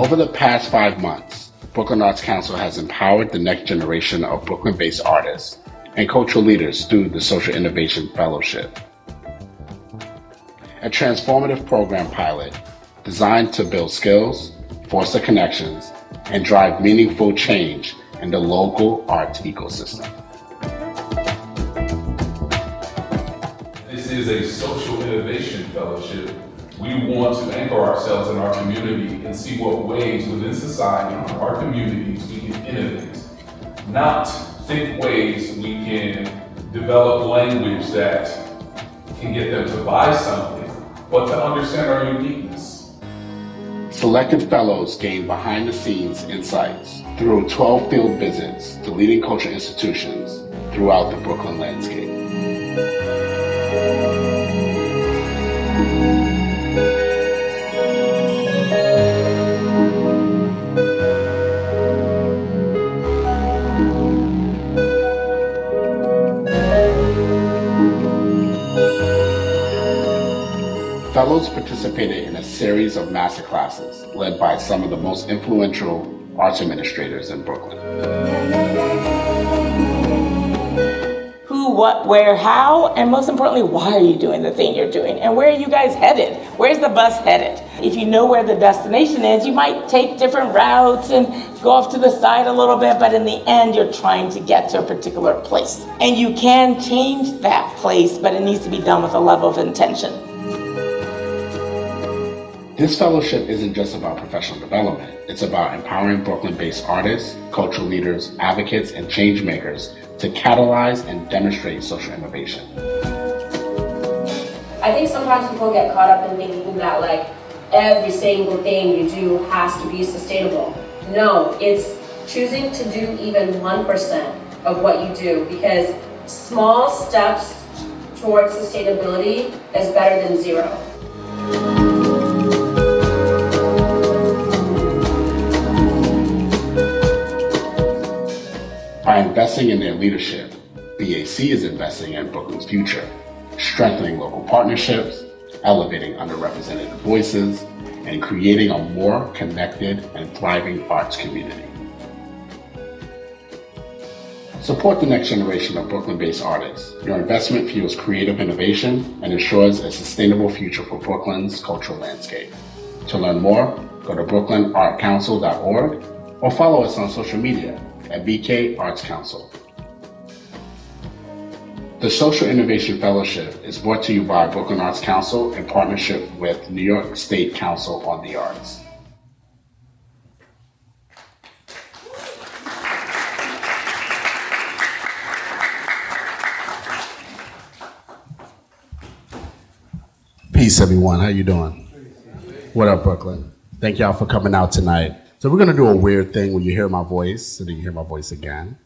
Over the past 5 months, Brooklyn Arts Council has empowered the next generation of Brooklyn-based artists and cultural leaders through the Social Innovation Fellowship, a transformative program pilot designed to build skills, foster connections, and drive meaningful change in the local arts ecosystem. This is a social innovation fellowship. We want to anchor ourselves in our community and see what ways within society, our communities, we can innovate. Not think ways we can develop language that can get them to buy something, but to understand our uniqueness. Selected fellows gain behind-the-scenes insights through 12 field visits to leading cultural institutions throughout the Brooklyn landscape. Fellows participated in a series of masterclasses led by some of the most influential arts administrators in Brooklyn. Who, what, where, how, and most importantly, why are you doing the thing you're doing? And where are you guys headed? Where's the bus headed? If you know where the destination is, you might take different routes and go off to the side a little bit, but in the end, you're trying to get to a particular place. And you can change that place, but it needs to be done with a level of intention. This fellowship isn't just about professional development. It's about empowering Brooklyn-based artists, cultural leaders, advocates, and change makers to catalyze and demonstrate social innovation. I think sometimes people get caught up in thinking that like every single thing you do has to be sustainable. No, it's choosing to do even 1% of what you do, because small steps towards sustainability is better than zero. By investing in their leadership, BAC is investing in Brooklyn's future, strengthening local partnerships, elevating underrepresented voices, and creating a more connected and thriving arts community. Support the next generation of Brooklyn-based artists. Your investment fuels creative innovation and ensures a sustainable future for Brooklyn's cultural landscape. To learn more, go to brooklynartcouncil.org or follow us on social media at BK Arts Council. The Social Innovation Fellowship is brought to you by Brooklyn Arts Council in partnership with New York State Council on the Arts. Peace, everyone. How you doing? What up, Brooklyn? Thank y'all for coming out tonight. So we're gonna do a weird thing when you hear my voice, and then you hear my voice again.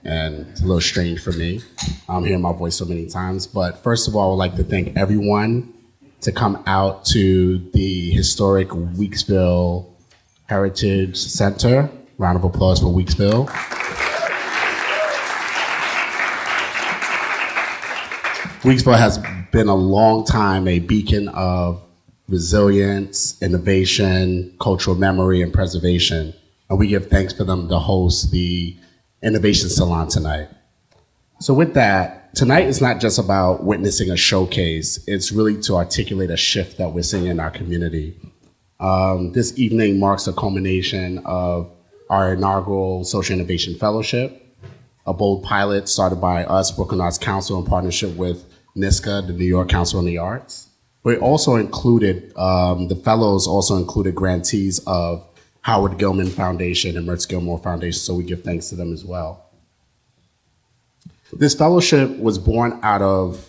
And it's a little strange for me. I'm hearing my voice so many times. But first of all, I would like to thank everyone to come out to the historic Weeksville Heritage Center. Round of applause for Weeksville. Weeksville has been a long time a beacon of resilience, innovation, cultural memory, and preservation. And we give thanks for them to host the Innovation Salon tonight. So with that, tonight is not just about witnessing a showcase, it's really to articulate a shift that we're seeing in our community. This evening marks a culmination of our inaugural Social Innovation Fellowship, a bold pilot started by us, Brooklyn Arts Council, in partnership with NYSCA, the New York Council on the Arts. We also included, the fellows also included grantees of Howard Gilman Foundation and Mertz Gilmore Foundation, so we give thanks to them as well. This fellowship was born out of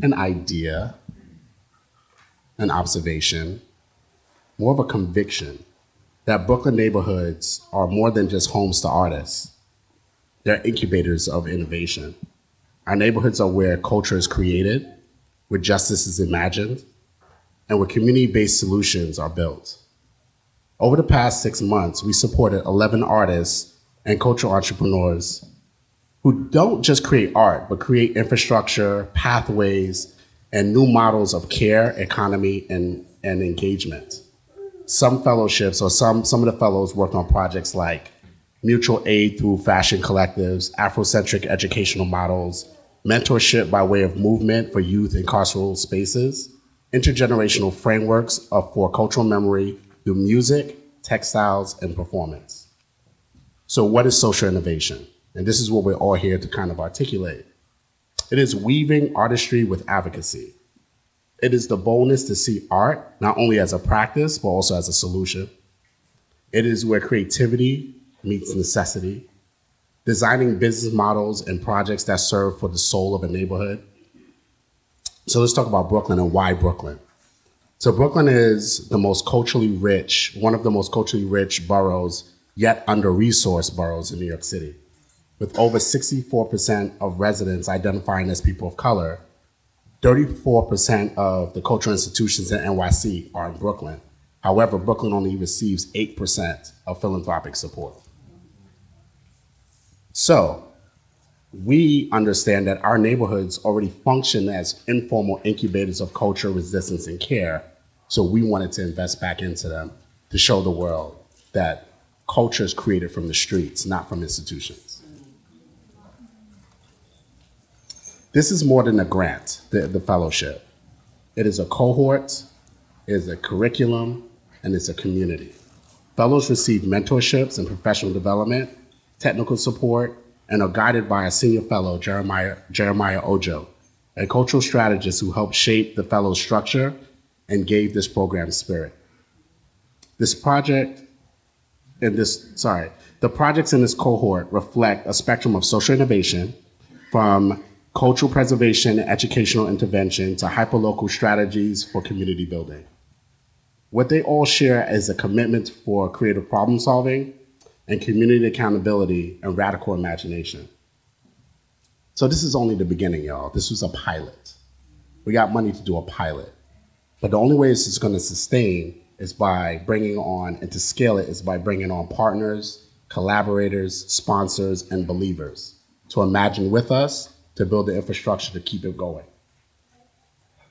an idea, an observation, more of a conviction that Brooklyn neighborhoods are more than just homes to artists. They're incubators of innovation. Our neighborhoods are where culture is created, where justice is imagined, and where community-based solutions are built. Over the past 6 months, we supported 11 artists and cultural entrepreneurs who don't just create art, but create infrastructure, pathways, and new models of care, economy, and engagement. some fellowships or some of the fellows worked on projects like mutual aid through fashion collectives, Afrocentric educational models, mentorship by way of movement for youth in carceral spaces, intergenerational frameworks for cultural memory through music, textiles, and performance. So what is social innovation? And this is what we're all here to kind of articulate. It is weaving artistry with advocacy. It is the boldness to see art not only as a practice, but also as a solution. It is where creativity meets necessity, designing business models and projects that serve for the soul of a neighborhood. So let's talk about Brooklyn and why Brooklyn. So Brooklyn is the most culturally rich, one of the most culturally rich boroughs, yet under-resourced boroughs in New York City. With over 64% of residents identifying as people of color, 34% of the cultural institutions in NYC are in Brooklyn. However, Brooklyn only receives 8% of philanthropic support. So we understand that our neighborhoods already function as informal incubators of culture, resistance, and care. So we wanted to invest back into them to show the world that culture is created from the streets, not from institutions. This is more than a grant, the fellowship. It is a cohort, it is a curriculum, and it's a community. Fellows receive mentorships and professional development, technical support, and are guided by a senior fellow, Jeremiah Ojo, a cultural strategist who helped shape the fellow's structure and gave this program spirit. The projects in this cohort reflect a spectrum of social innovation, from cultural preservation and educational intervention to hyperlocal strategies for community building. What they all share is a commitment for creative problem solving and community accountability and radical imagination. So this is only the beginning, y'all. This was a pilot. We got money to do a pilot. But the only way this is going to sustain is by bringing on, and to scale it, is by bringing on partners, collaborators, sponsors, and believers to imagine with us, to build the infrastructure to keep it going.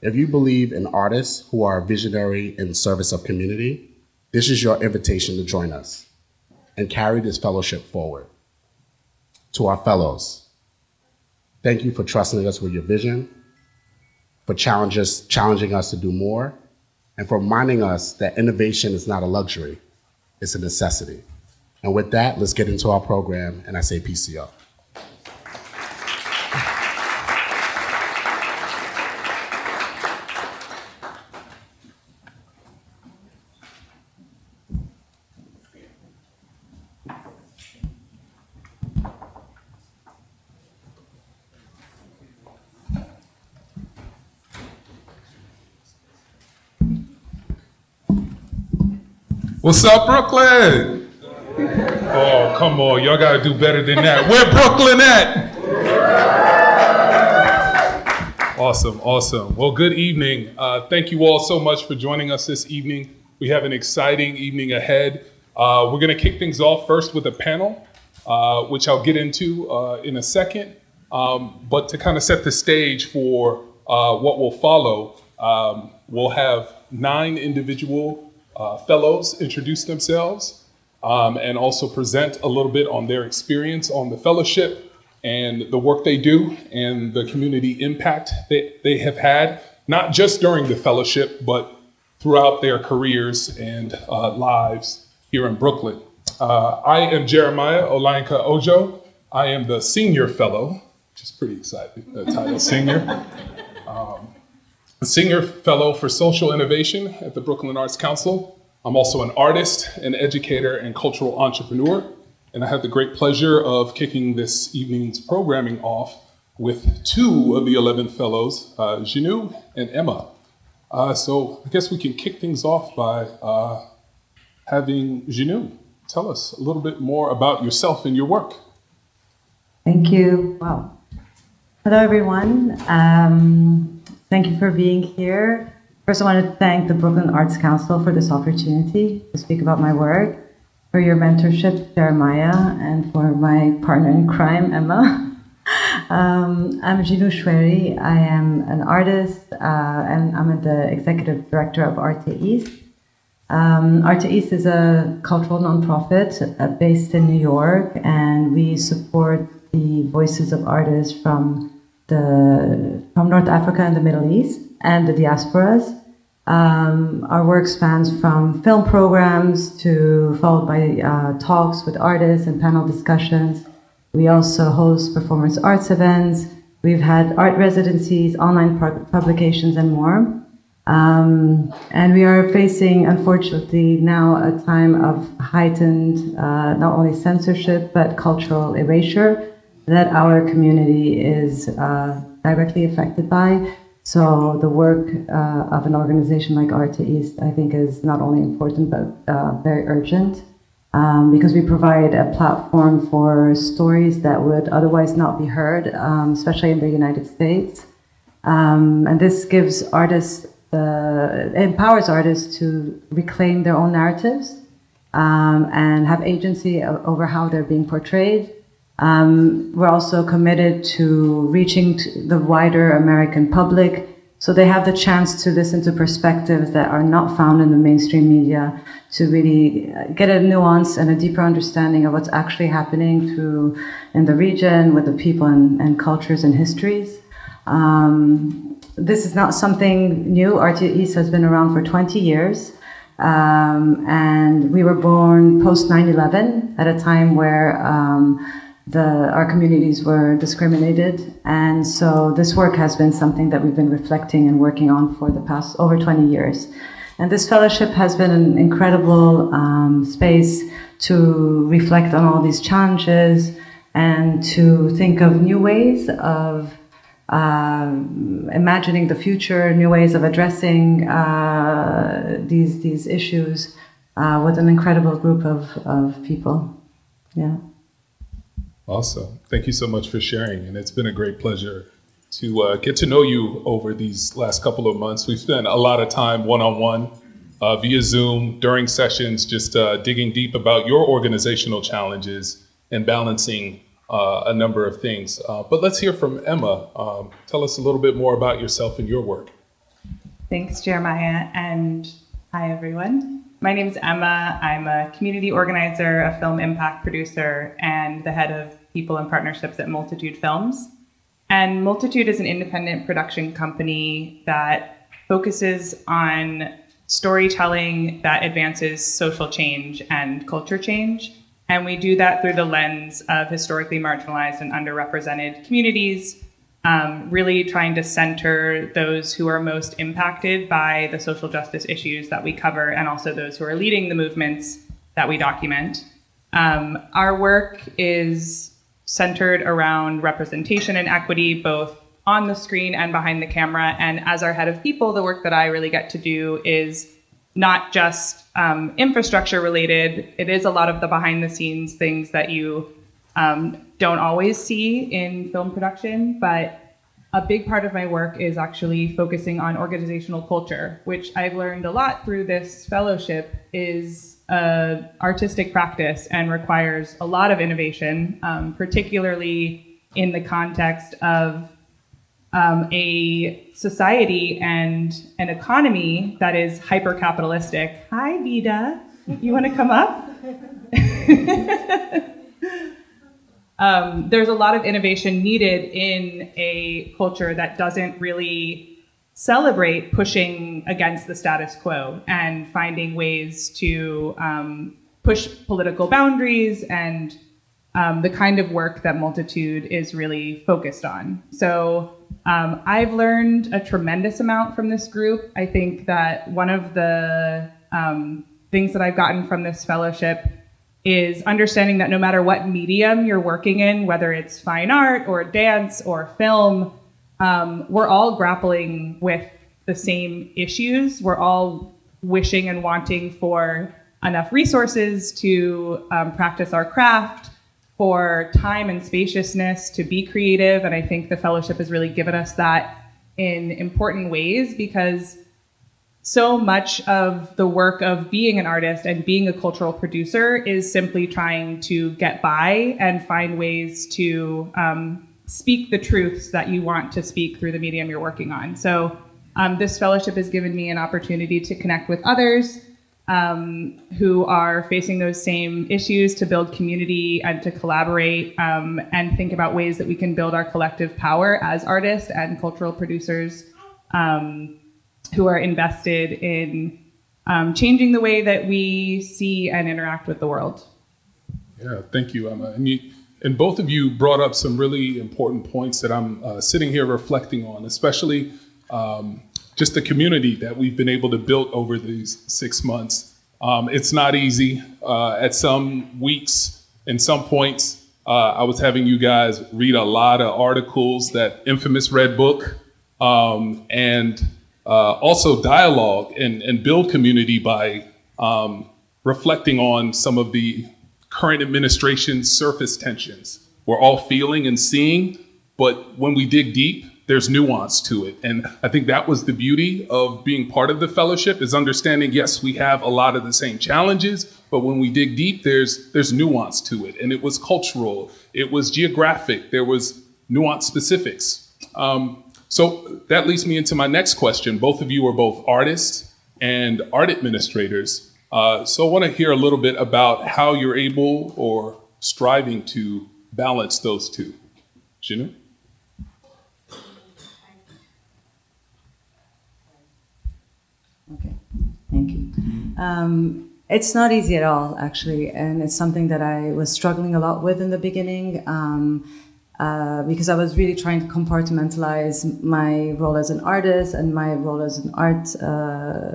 If you believe in artists who are visionary in service of community, this is your invitation to join us and carry this fellowship forward. To our fellows, thank you for trusting us with your vision, for challenging us to do more, and for reminding us that innovation is not a luxury, it's a necessity. And with that, let's get into our program, and I say peace to y'all. What's up, Brooklyn? Oh, come on, y'all gotta do better than that. Where Brooklyn at? Awesome. Well, good evening. Thank you all so much for joining us this evening. We have an exciting evening ahead. We're gonna kick things off first with a panel, which I'll get into in a second. But to kind of set the stage for what will follow, we'll have 9 individual fellows introduce themselves and also present a little bit on their experience on the fellowship and the work they do and the community impact that they have had, not just during the fellowship, but throughout their careers and lives here in Brooklyn. I am Jeremiah Olayinka Ojo. I am the senior fellow, which is pretty exciting, the title senior. A senior fellow for social innovation at the Brooklyn Arts Council. I'm also an artist, an educator, and cultural entrepreneur. And I have the great pleasure of kicking this evening's programming off with 2 of the 11 fellows, Janu and Emma. So I guess we can kick things off by having Janu tell us a little bit more about yourself and your work. Thank you. Wow. Hello, everyone. Thank you for being here. First, I want to thank the Brooklyn Arts Council for this opportunity to speak about my work, for your mentorship, Jeremiah, and for my partner in crime, Emma. I'm Jinu Shweri. I am an artist, and I'm the executive director of Arte East. Arte East is a cultural nonprofit based in New York, and we support the voices of artists from North Africa and the Middle East and the diasporas. Our work spans from film programs followed by talks with artists and panel discussions. We also host performance arts events. We've had art residencies, online publications, and more. And we are facing, unfortunately, now a time of heightened not only censorship but cultural erasure that our community is directly affected by. So the work of an organization like Arte East, I think, is not only important but very urgent, because we provide a platform for stories that would otherwise not be heard, especially in the United States. And this gives artists, empowers artists to reclaim their own narratives and have agency over how they're being portrayed. We're also committed to reaching the wider American public so they have the chance to listen to perspectives that are not found in the mainstream media, to really get a nuance and a deeper understanding of what's actually happening in the region with the people and cultures and histories. This is not something new. Arte East has been around for 20 years. And we were born post 9/11 at a time where our communities were discriminated. And so this work has been something that we've been reflecting and working on for the past over 20 years. And this fellowship has been an incredible space to reflect on all these challenges and to think of new ways of imagining the future, new ways of addressing these issues with an incredible group of people. Yeah. Awesome. Thank you so much for sharing. And it's been a great pleasure to get to know you over these last couple of months. We've spent a lot of time one-on-one via Zoom during sessions, just digging deep about your organizational challenges and balancing a number of things. But let's hear from Emma. Tell us a little bit more about yourself and your work. Thanks, Jeremiah, and hi, everyone. My name is Emma. I'm a community organizer, a film impact producer, and the head of people and partnerships at Multitude Films. And Multitude is an independent production company that focuses on storytelling that advances social change and culture change. And we do that through the lens of historically marginalized and underrepresented communities, really trying to center those who are most impacted by the social justice issues that we cover, and also those who are leading the movements that we document. Our work is centered around representation and equity, both on the screen and behind the camera. And as our head of people, the work that I really get to do is not just infrastructure related. It is a lot of the behind the scenes things that you don't always see in film production, but a big part of my work is actually focusing on organizational culture, which I've learned a lot through this fellowship is artistic practice and requires a lot of innovation, particularly in the context of a society and an economy that is hyper-capitalistic. Hi, Vida. You want to come up? There's a lot of innovation needed in a culture that doesn't really celebrate pushing against the status quo and finding ways to push political boundaries and the kind of work that Multitude is really focused on. So I've learned a tremendous amount from this group. I think that one of the things that I've gotten from this fellowship is understanding that no matter what medium you're working in, whether it's fine art or dance or film, we're all grappling with the same issues. We're all wishing and wanting for enough resources to practice our craft, for time and spaciousness to be creative. And I think the fellowship has really given us that in important ways, because so much of the work of being an artist and being a cultural producer is simply trying to get by and find ways to speak the truths that you want to speak through the medium you're working on. So this fellowship has given me an opportunity to connect with others who are facing those same issues to build community and to collaborate and think about ways that we can build our collective power as artists and cultural producers who are invested in changing the way that we see and interact with the world. Yeah, thank you, Emma. And both of you brought up some really important points that I'm sitting here reflecting on, especially just the community that we've been able to build over these 6 months. It's not easy. At some weeks and some points, I was having you guys read a lot of articles, that infamous red book, and also dialogue and build community by reflecting on some of the current administration's surface tensions. We're all feeling and seeing, but when we dig deep, there's nuance to it. And I think that was the beauty of being part of the fellowship, is understanding, yes, we have a lot of the same challenges, but when we dig deep, there's nuance to it. And it was cultural, it was geographic, there was nuance specifics. So that leads me into my next question. Both of you are both artists and art administrators. So I want to hear a little bit about how you're able or striving to balance those two. Jinu? Okay, thank you. It's not easy at all, actually, and it's something that I was struggling a lot with in the beginning because I was really trying to compartmentalize my role as an artist and my role as an art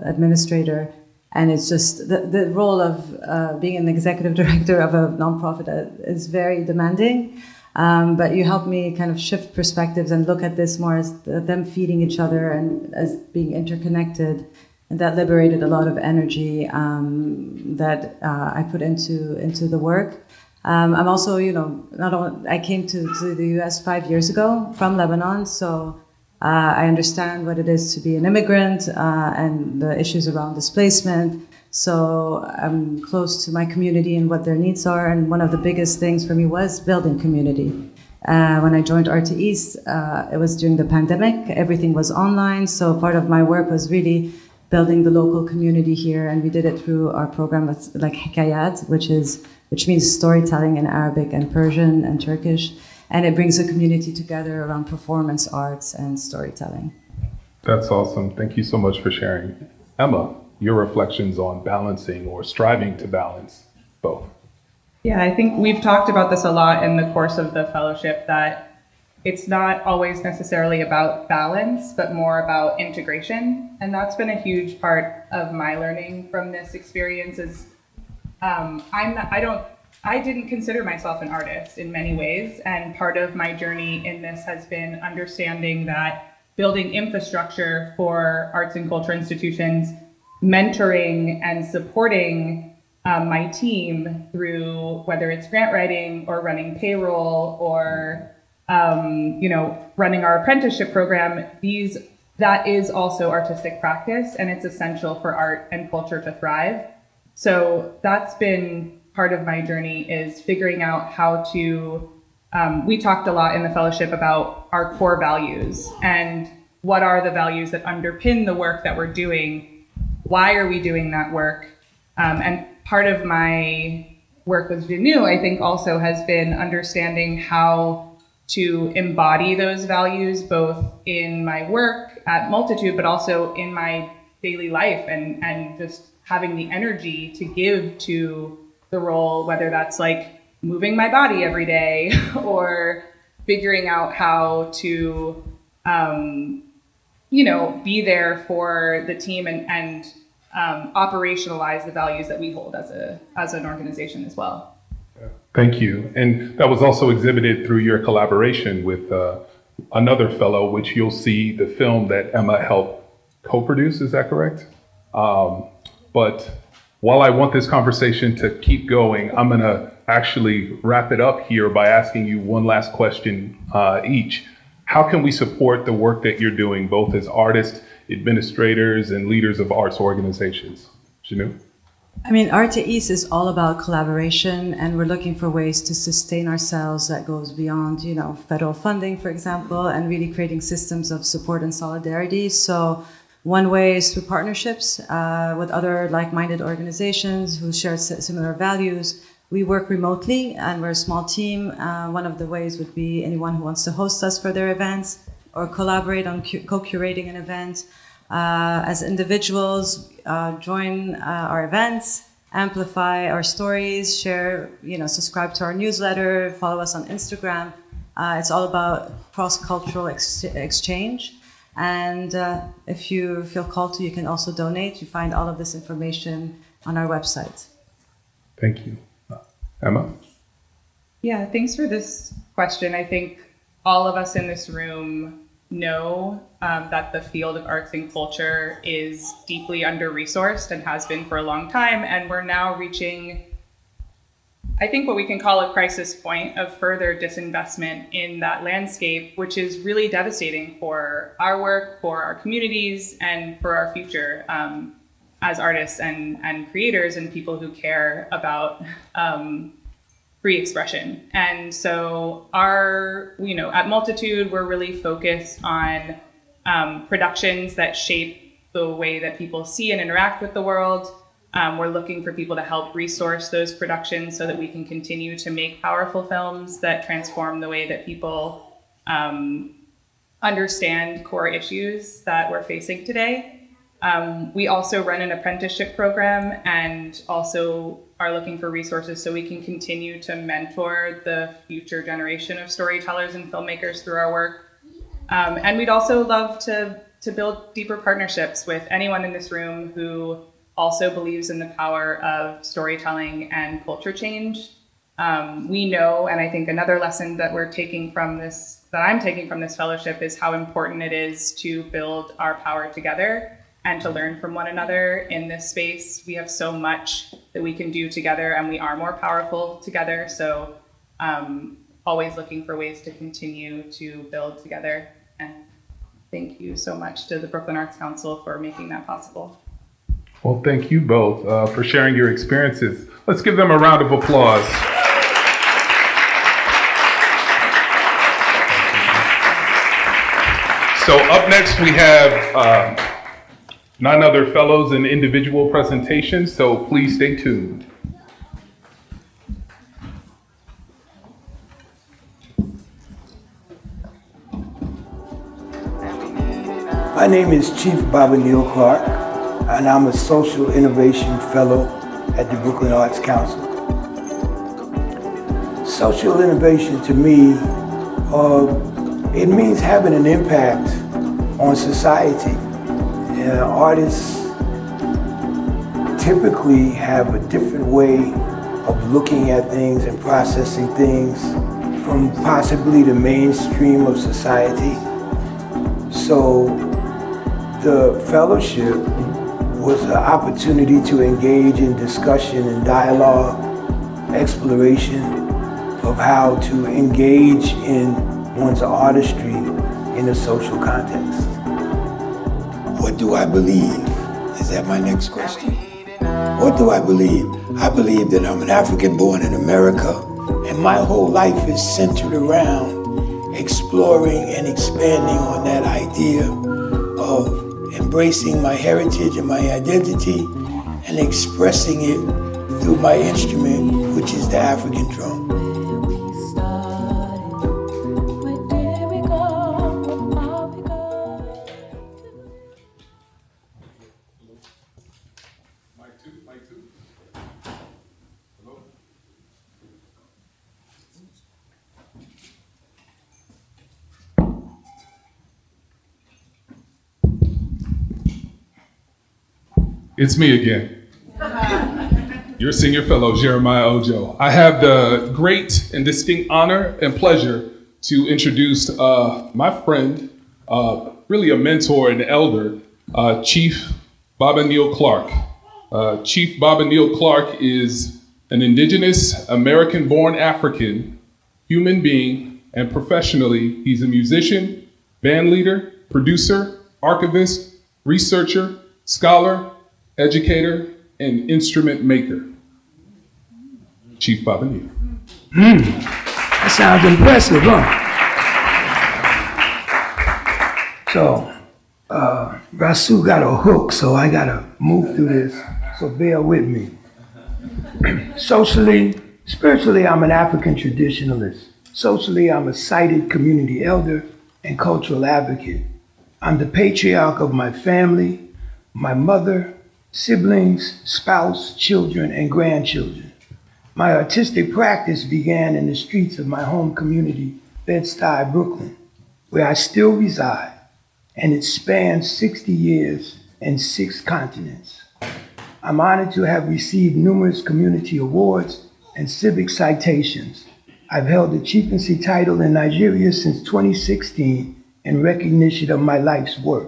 administrator. And it's just the role of being an executive director of a nonprofit is very demanding. But you helped me kind of shift perspectives and look at this more as them feeding each other and as being interconnected. And that liberated a lot of energy that I put into the work. I'm also, I came to the US 5 years ago from Lebanon, so I understand what it is to be an immigrant and the issues around displacement. So I'm close to my community and what their needs are. And one of the biggest things for me was building community. When I joined Arte East, it was during the pandemic. Everything was online. So part of my work was really building the local community here. And we did it through our program that's like Hikayat, which means storytelling in Arabic and Persian and Turkish. And it brings a community together around performance arts and storytelling. That's awesome. Thank you so much for sharing. Emma, your reflections on balancing or striving to balance both. Yeah, I think we've talked about this a lot in the course of the fellowship, that it's not always necessarily about balance, but more about integration. And that's been a huge part of my learning from this experience is I didn't consider myself an artist in many ways. And part of my journey in this has been understanding that building infrastructure for arts and culture institutions, mentoring and supporting my team through whether it's grant writing or running payroll or running our apprenticeship program, that is also artistic practice, and it's essential for art and culture to thrive. So that's been part of my journey, is figuring out how to, we talked a lot in the fellowship about our core values and what are the values that underpin the work that we're doing. Why are we doing that work? And part of my work with Jinu, I think, also has been understanding how to embody those values both in my work at Multitude, but also in my daily life and just having the energy to give to the role, whether that's like moving my body every day or figuring out how to, be there for the team and operationalize the values that we hold as an organization as well. Thank you. And that was also exhibited through your collaboration with another fellow, which you'll see the film that Emma helped co-produce, is that correct? But while I want this conversation to keep going, I'm gonna actually wrap it up here by asking you one last question each. How can we support the work that you're doing, both as artists, administrators, and leaders of arts organizations? Jinu? I mean, Arte East is all about collaboration, and we're looking for ways to sustain ourselves that goes beyond, federal funding, for example, and really creating systems of support and solidarity. So One way is through partnerships with other like-minded organizations who share similar values. We work remotely and we're a small team. One of the ways would be anyone who wants to host us for their events or collaborate on co-curating an event. As individuals, join our events, amplify our stories, share, subscribe to our newsletter, follow us on Instagram. It's all about cross-cultural exchange. And if you feel called to, you can also donate. You find all of this information on our website. Thank you. Emma? Yeah, thanks for this question. I think all of us in this room know that the field of arts and culture is deeply under-resourced and has been for a long time. And we're now reaching, I think, what we can call a crisis point of further disinvestment in that landscape, which is really devastating for our work, for our communities, and for our future as artists and creators and people who care about free expression. And so at Multitude, we're really focused on productions that shape the way that people see and interact with the world. We're looking for people to help resource those productions so that we can continue to make powerful films that transform the way that people understand core issues that we're facing today. We also run an apprenticeship program and also are looking for resources so we can continue to mentor the future generation of storytellers and filmmakers through our work. And we'd also love to build deeper partnerships with anyone in this room who also believes in the power of storytelling and culture change. We know, and I think another lesson that I'm taking from this fellowship is how important it is to build our power together and to learn from one another in this space. We have so much that we can do together, and we are more powerful together. So always looking for ways to continue to build together. And thank you so much to the Brooklyn Arts Council for making that possible. Well, thank you both for sharing your experiences. Let's give them a round of applause. So up next we have 9 other fellows and individual presentations, so please stay tuned. My name is Chief Baba Neil Clark, and I'm a Social Innovation Fellow at the Brooklyn Arts Council. Social innovation to me, it means having an impact on society. Artists typically have a different way of looking at things and processing things from possibly the mainstream of society. So the fellowship was an opportunity to engage in discussion and dialogue, exploration of how to engage in one's artistry in a social context. What do I believe? Is that my next question? What do I believe? I believe that I'm an African born in America, and my whole life is centered around exploring and expanding on that idea of embracing my heritage and my identity and expressing it through my instrument, which is the African drum. It's me again. Your senior fellow, Jeremiah Ojo. I have the great and distinct honor and pleasure to introduce my friend, really a mentor and elder, Chief Baba Neil Clark. Chief Baba Neil Clark is an indigenous American-born African human being, and professionally, he's a musician, band leader, producer, archivist, researcher, scholar, educator, and instrument maker. Chief Baba Neil. That sounds impressive, huh? So, Rasul got a hook, so I gotta move through this, so bear with me. Socially, spiritually, I'm an African traditionalist. Socially, I'm a sighted community elder and cultural advocate. I'm the patriarch of my family, my mother, siblings, spouse, children, and grandchildren. My artistic practice began in the streets of my home community, Bed-Stuy, Brooklyn, where I still reside, and it spans 60 years and 6 continents. I'm honored to have received numerous community awards and civic citations. I've held the chieftaincy title in Nigeria since 2016 in recognition of my life's work.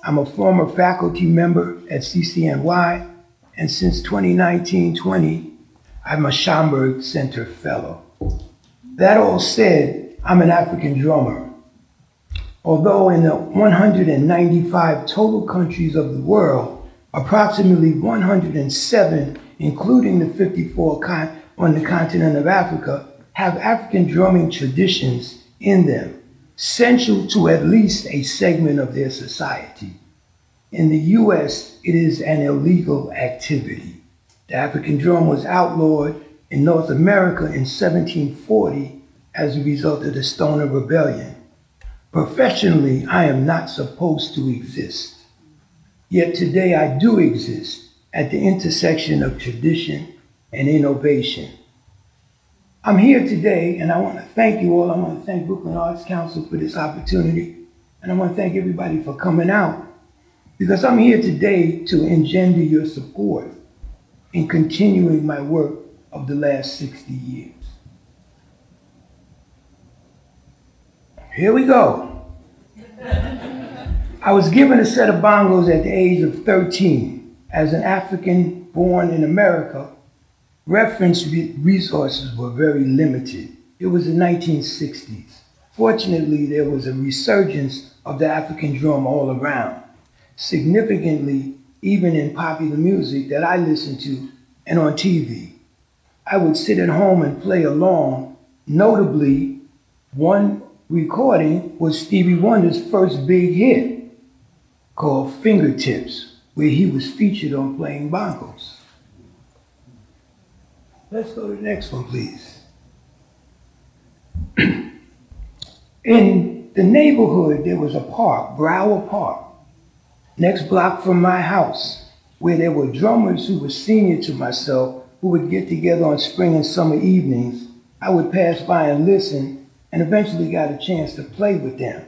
I'm a former faculty member at CCNY, and since 2019-20, I'm a Schomburg Center Fellow. That all said, I'm an African drummer. Although in the 195 total countries of the world, approximately 107, including the 54 on the continent of Africa, have African drumming traditions in them, central to at least a segment of their society. In the US, it is an illegal activity. The African drum was outlawed in North America in 1740 as a result of the Stoner Rebellion. Professionally, I am not supposed to exist. Yet today I do exist at the intersection of tradition and innovation. I'm here today, and I want to thank you all. I want to thank Brooklyn Arts Council for this opportunity, and I want to thank everybody for coming out, because I'm here today to engender your support in continuing my work of the last 60 years. Here we go. I was given a set of bongos at the age of 13. As an African born in America, reference resources were very limited. It was the 1960s. Fortunately, there was a resurgence of the African drum all around. Significantly, even in popular music that I listened to and on TV. I would sit at home and play along. Notably, one recording was Stevie Wonder's first big hit, called Fingertips, where he was featured on playing bongos. Let's go to the next one, please. In the neighborhood, there was a park, Brower Park, next block from my house, where there were drummers who were senior to myself who would get together on spring and summer evenings. I would pass by and listen, and eventually got a chance to play with them.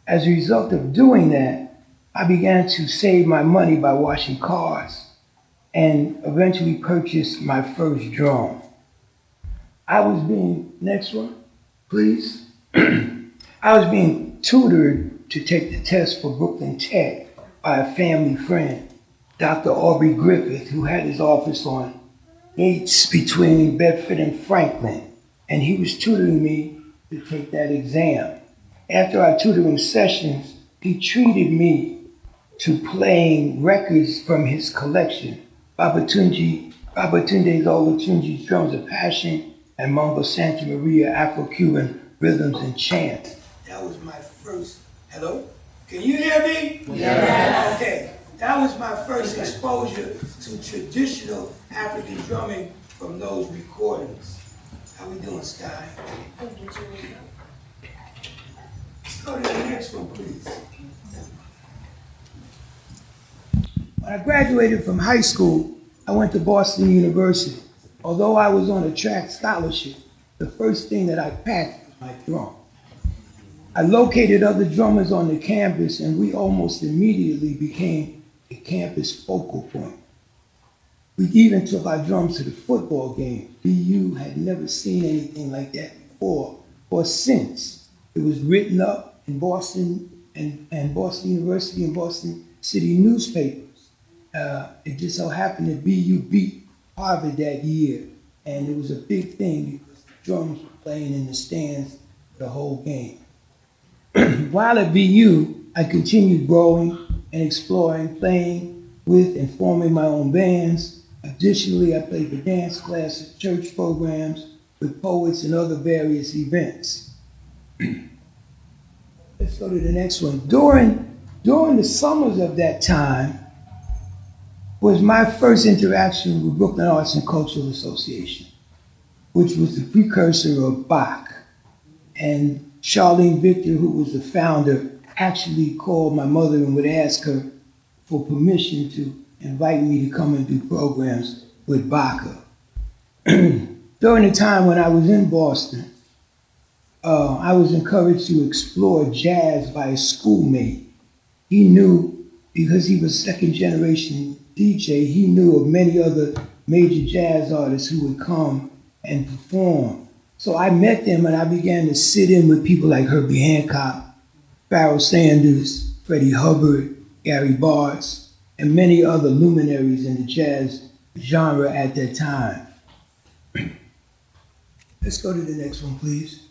As a result of doing that, I began to save my money by washing cars and eventually purchased my first drum. Next one, please. I was being tutored to take the test for Brooklyn Tech by a family friend, Dr. Aubrey Griffith, who had his office on Gates between Bedford and Franklin, and he was tutoring me to take that exam. After our tutoring sessions, he treated me to playing records from his collection, Babatunde's Olatunji's Drums of Passion and Mongo Santa Maria Afro-Cuban Rhythms and Chant. That was my first, hello? Can you hear me? Yes. Okay, that was my first exposure to traditional African drumming from those recordings. How we doing, Sky? Let's go to the next one, please. When I graduated from high school, I went to Boston University. Although I was on a track scholarship, the first thing that I packed was my drum. I located other drummers on the campus, and we almost immediately became a campus focal point. We even took our drums to the football game. BU had never seen anything like that before or since. It was written up in Boston and Boston University and Boston City newspapers. It just so happened that BU beat Harvard that year, and it was a big thing because the drums were playing in the stands the whole game. While at BU, I continued growing and exploring, playing with and forming my own bands. Additionally, I played for dance classes, church programs, with poets and other various events. Let's go to the next one. During During the summers of that time was my first interaction with Brooklyn Arts and Cultural Association, which was the precursor of Bach. And Charlene Victor, who was the founder, actually called my mother and would ask her for permission to invite me to come and do programs with Baca. During the time when I was in Boston, I was encouraged to explore jazz by a schoolmate. He knew, because he was second generation DJ, he knew of many other major jazz artists who would come and perform. So I met them and I began to sit in with people like Herbie Hancock, Pharoah Sanders, Freddie Hubbard, Gary Bartz, and many other luminaries in the jazz genre at that time. Let's go to the next one, please.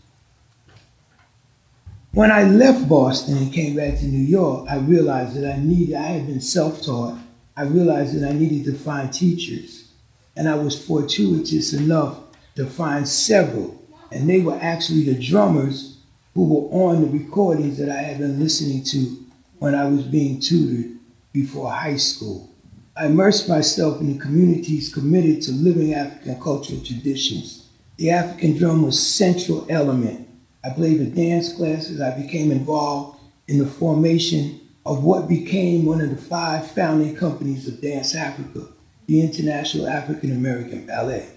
When I left Boston and came back to New York, I realized that I had been self-taught. I realized that I needed to find teachers. And I was fortuitous enough to find several. And they were actually the drummers who were on the recordings that I had been listening to when I was being tutored before high school. I immersed myself in the communities committed to living African cultural traditions. The African drum was a central element. I played with dance classes. I became involved in the formation of what became one of the 5 founding companies of Dance Africa, the International African American Ballet.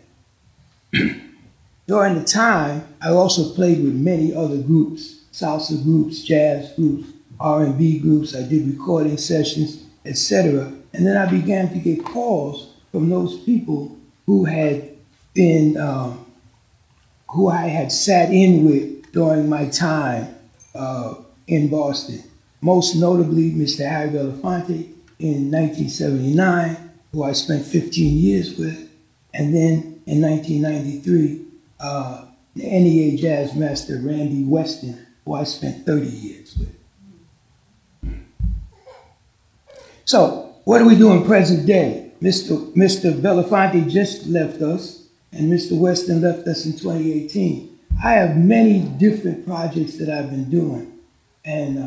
During the time, I also played with many other groups, salsa groups, jazz groups, R&B groups. I did recording sessions, etc. And then I began to get calls from those people who had been, who I had sat in with during my time in Boston. Most notably, Mr. Harry Belafonte in 1979, who I spent 15 years with. And then in 1993, the NEA Jazz Master Randy Weston, who I spent 30 years with. So, what do we do in present day? Mr. Belafonte just left us, and Mr. Weston left us in 2018. I have many different projects that I've been doing, and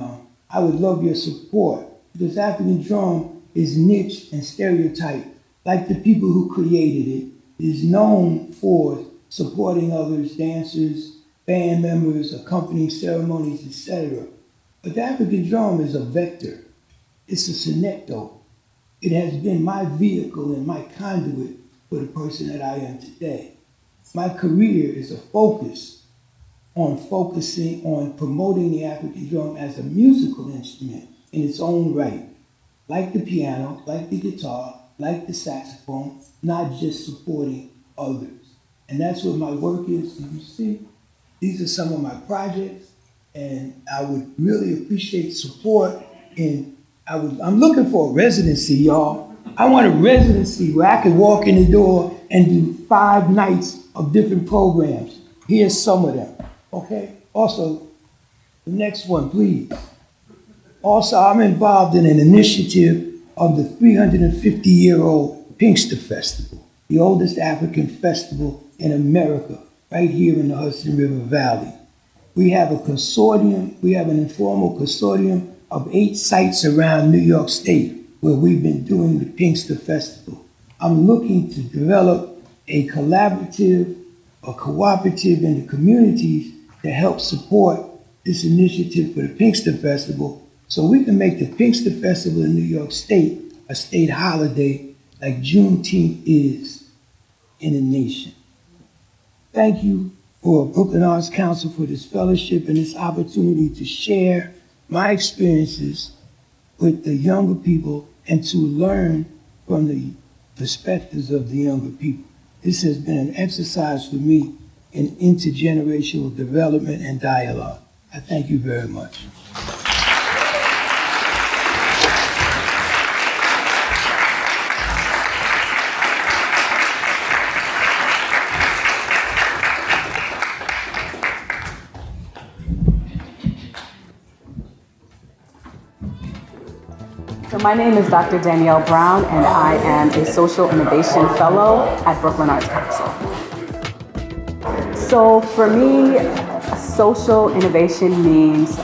I would love your support, because African drum is niche and stereotyped. Like the people who created it, is known for supporting others, dancers, band members, accompanying ceremonies, etc. But the African drum is a vector. It's a synecdoche. It has been my vehicle and my conduit for the person that I am today. My career is a focus on focusing on promoting the African drum as a musical instrument in its own right, like the piano, like the guitar, like the saxophone, not just supporting others. And that's what my work is. You see, these are some of my projects, and I would really appreciate support. And I'm looking for a residency, y'all. I want a residency where I could walk in the door and do 5 nights of different programs. Here's some of them. Okay, also, the next one, please. Also, I'm involved in an initiative of the 350-year-old Pinkster Festival, the oldest African festival in America, right here in the Hudson River Valley. We have a consortium, we have an informal consortium of 8 sites around New York State where we've been doing the Pinkster Festival. I'm looking to develop a collaborative, a cooperative in the communities to help support this initiative for the Pinkster Festival, so we can make the Pinkster Festival in New York State a state holiday like Juneteenth is in the nation. Thank you for Brooklyn Arts Council for this fellowship and this opportunity to share my experiences with the younger people and to learn from the perspectives of the younger people. This has been an exercise for me in intergenerational development and dialogue. I thank you very much. So my name is Dr. Danielle Brown, and I am a Social Innovation Fellow at Brooklyn Arts Council. So for me, social innovation means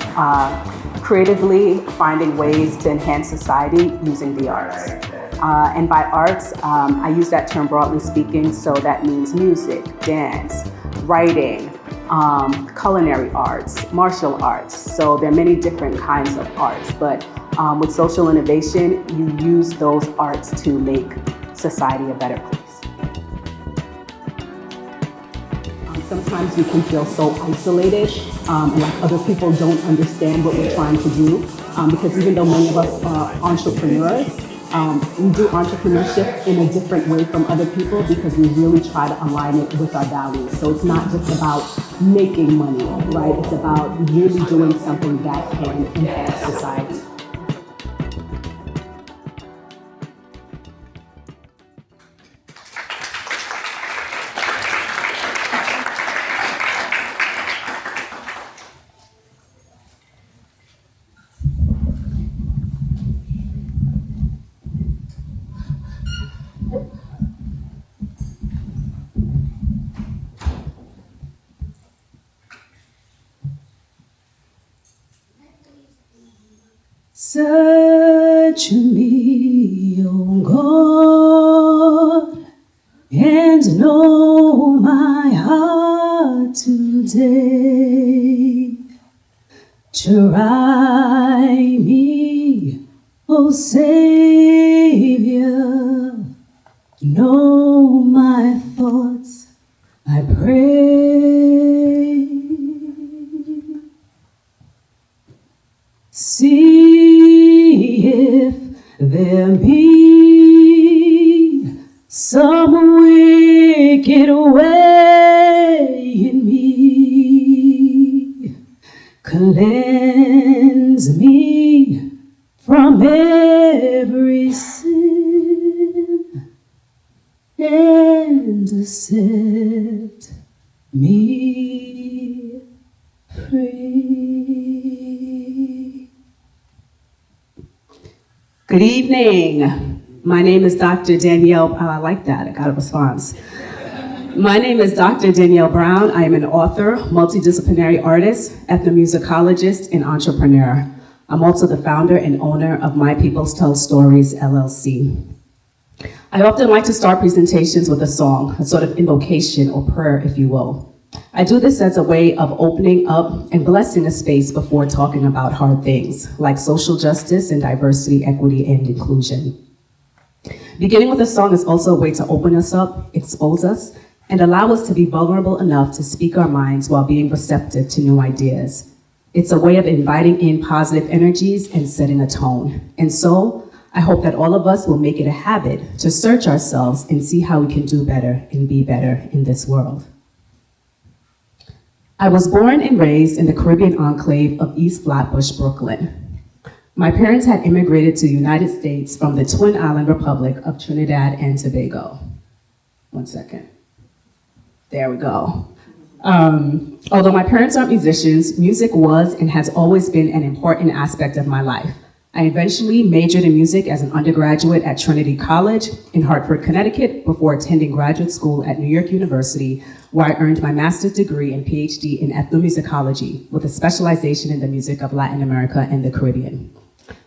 creatively finding ways to enhance society using the arts. And by arts, I use that term broadly speaking, so that means music, dance, writing, culinary arts, martial arts. So there are many different kinds of arts, but with social innovation, you use those arts to make society a better place. Sometimes we can feel so isolated and like other people don't understand what we're trying to do because even though many of us are entrepreneurs, we do entrepreneurship in a different way from other people because we really try to align it with our values. So it's not just about making money, right? It's about really doing something that can enhance society. Search me, O God, and know my heart today. Try me, O Savior, know my thoughts, I pray. See if there be some wicked way in me. Cleanse me from every sin and set me free. Good evening. My name is Dr. Danielle. I like that. I got a response. My name is Dr. Danielle Brown. I am an author, multidisciplinary artist, ethnomusicologist, and entrepreneur. I'm also the founder and owner of My Peoples Tell Stories, LLC. I often like to start presentations with a song, a sort of invocation or prayer, if you will. I do this as a way of opening up and blessing a space before talking about hard things, like social justice and diversity, equity, and inclusion. Beginning with a song is also a way to open us up, expose us, and allow us to be vulnerable enough to speak our minds while being receptive to new ideas. It's a way of inviting in positive energies and setting a tone. And so, I hope that all of us will make it a habit to search ourselves and see how we can do better and be better in this world. I was born and raised in the Caribbean enclave of East Flatbush, Brooklyn. My parents had immigrated to the United States from the Twin Island Republic of Trinidad and Tobago. One second. There we go. Although my parents aren't musicians, music was and has always been an important aspect of my life. I eventually majored in music as an undergraduate at Trinity College in Hartford, Connecticut, before attending graduate school at New York University, where I earned my master's degree and PhD in ethnomusicology with a specialization in the music of Latin America and the Caribbean.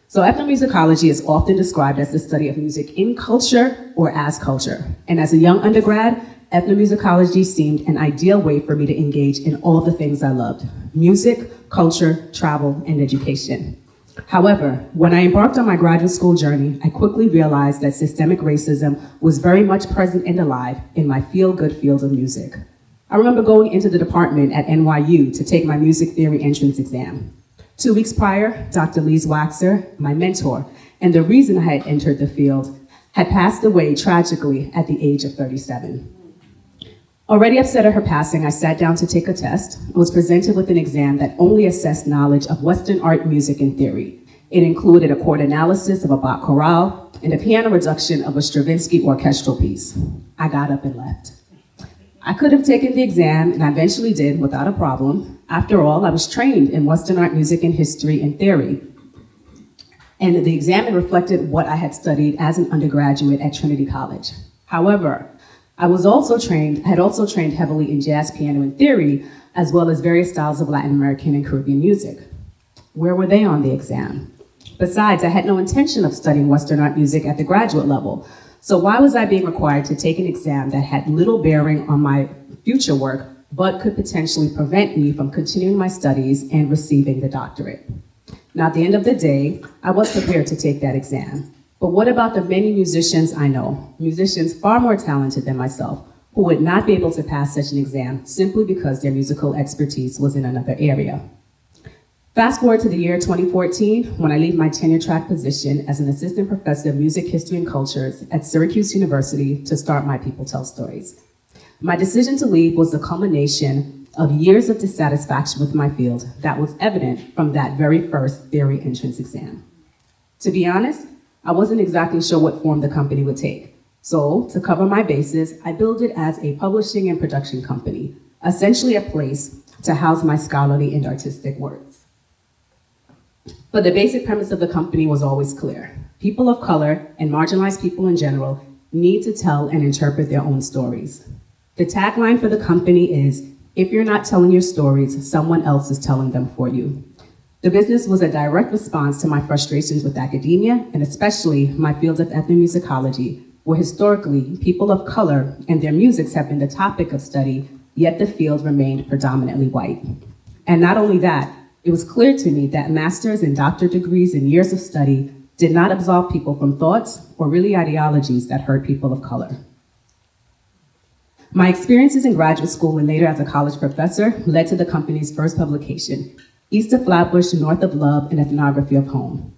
So ethnomusicology is often described as the study of music in culture or as culture. And as a young undergrad, ethnomusicology seemed an ideal way for me to engage in all the things I loved: music, culture, travel, and education. However, when I embarked on my graduate school journey, I quickly realized that systemic racism was very much present and alive in my feel-good field of music. I remember going into the department at NYU to take my music theory entrance exam. 2 weeks prior, Dr. Lise Waxer, my mentor, and the reason I had entered the field, had passed away tragically at the age of 37. Already upset at her passing, I sat down to take a test and was presented with an exam that only assessed knowledge of Western art, music, and theory. It included a chord analysis of a Bach chorale and a piano reduction of a Stravinsky orchestral piece. I got up and left. I could have taken the exam, and I eventually did without a problem. After all, I was trained in Western art, music, and history and theory. And the exam reflected what I had studied as an undergraduate at Trinity College. However, I had also trained heavily in jazz, piano, and theory, as well as various styles of Latin American and Caribbean music. Where were they on the exam? Besides, I had no intention of studying Western art music at the graduate level. So why was I being required to take an exam that had little bearing on my future work, but could potentially prevent me from continuing my studies and receiving the doctorate? Now, at the end of the day, I was prepared to take that exam. But what about the many musicians I know, musicians far more talented than myself, who would not be able to pass such an exam simply because their musical expertise was in another area? Fast forward to the year 2014, when I leave my tenure track position as an assistant professor of music history and cultures at Syracuse University to start My People Tell Stories. My decision to leave was the culmination of years of dissatisfaction with my field that was evident from that very first theory entrance exam. To be honest, I wasn't exactly sure what form the company would take. So, to cover my bases, I billed it as a publishing and production company, essentially a place to house my scholarly and artistic works. But the basic premise of the company was always clear. People of color and marginalized people in general need to tell and interpret their own stories. The tagline for the company is, if you're not telling your stories, someone else is telling them for you. The business was a direct response to my frustrations with academia, and especially my field of ethnomusicology, where historically people of color and their musics have been the topic of study, yet the field remained predominantly white. And not only that, it was clear to me that master's and doctorate degrees and years of study did not absolve people from thoughts or really ideologies that hurt people of color. My experiences in graduate school and later as a college professor led to the company's first publication, East of Flatbush, North of Love, An Ethnography of Home.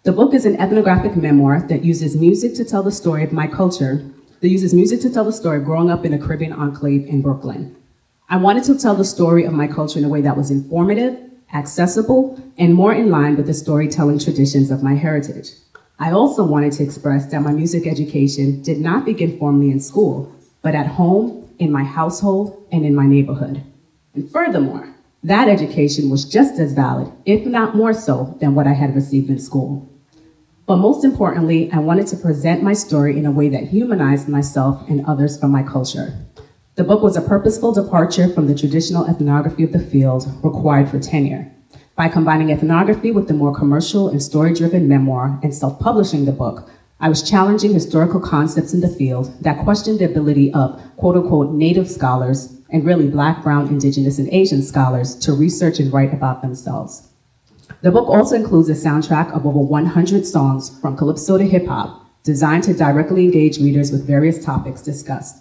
The book is an ethnographic memoir that uses music to tell the story of my culture, that uses music to tell the story of growing up in a Caribbean enclave in Brooklyn. I wanted to tell the story of my culture in a way that was informative, accessible, and more in line with the storytelling traditions of my heritage. I also wanted to express that my music education did not begin formally in school, but at home, in my household, and in my neighborhood. And furthermore, that education was just as valid, if not more so, than what I had received in school. But most importantly, I wanted to present my story in a way that humanized myself and others from my culture. The book was a purposeful departure from the traditional ethnography of the field required for tenure. By combining ethnography with the more commercial and story-driven memoir and self-publishing the book, I was challenging historical concepts in the field that questioned the ability of quote-unquote native scholars and really Black, Brown, Indigenous, and Asian scholars to research and write about themselves. The book also includes a soundtrack of over 100 songs from calypso to hip-hop, designed to directly engage readers with various topics discussed.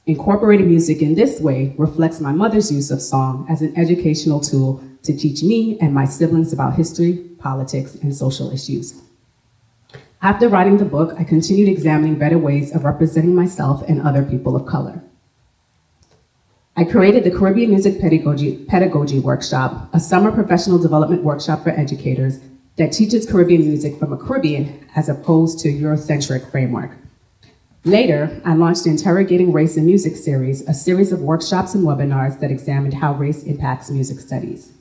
Incorporating music in this way reflects my mother's use of song as an educational tool to teach me and my siblings about history, politics, and social issues. After writing the book, I continued examining better ways of representing myself and other people of color. I created the Caribbean Music Pedagogy Workshop, a summer professional development workshop for educators that teaches Caribbean music from a Caribbean as opposed to Eurocentric framework. Later, I launched the Interrogating Race in Music series, a series of workshops and webinars that examined how race impacts music studies.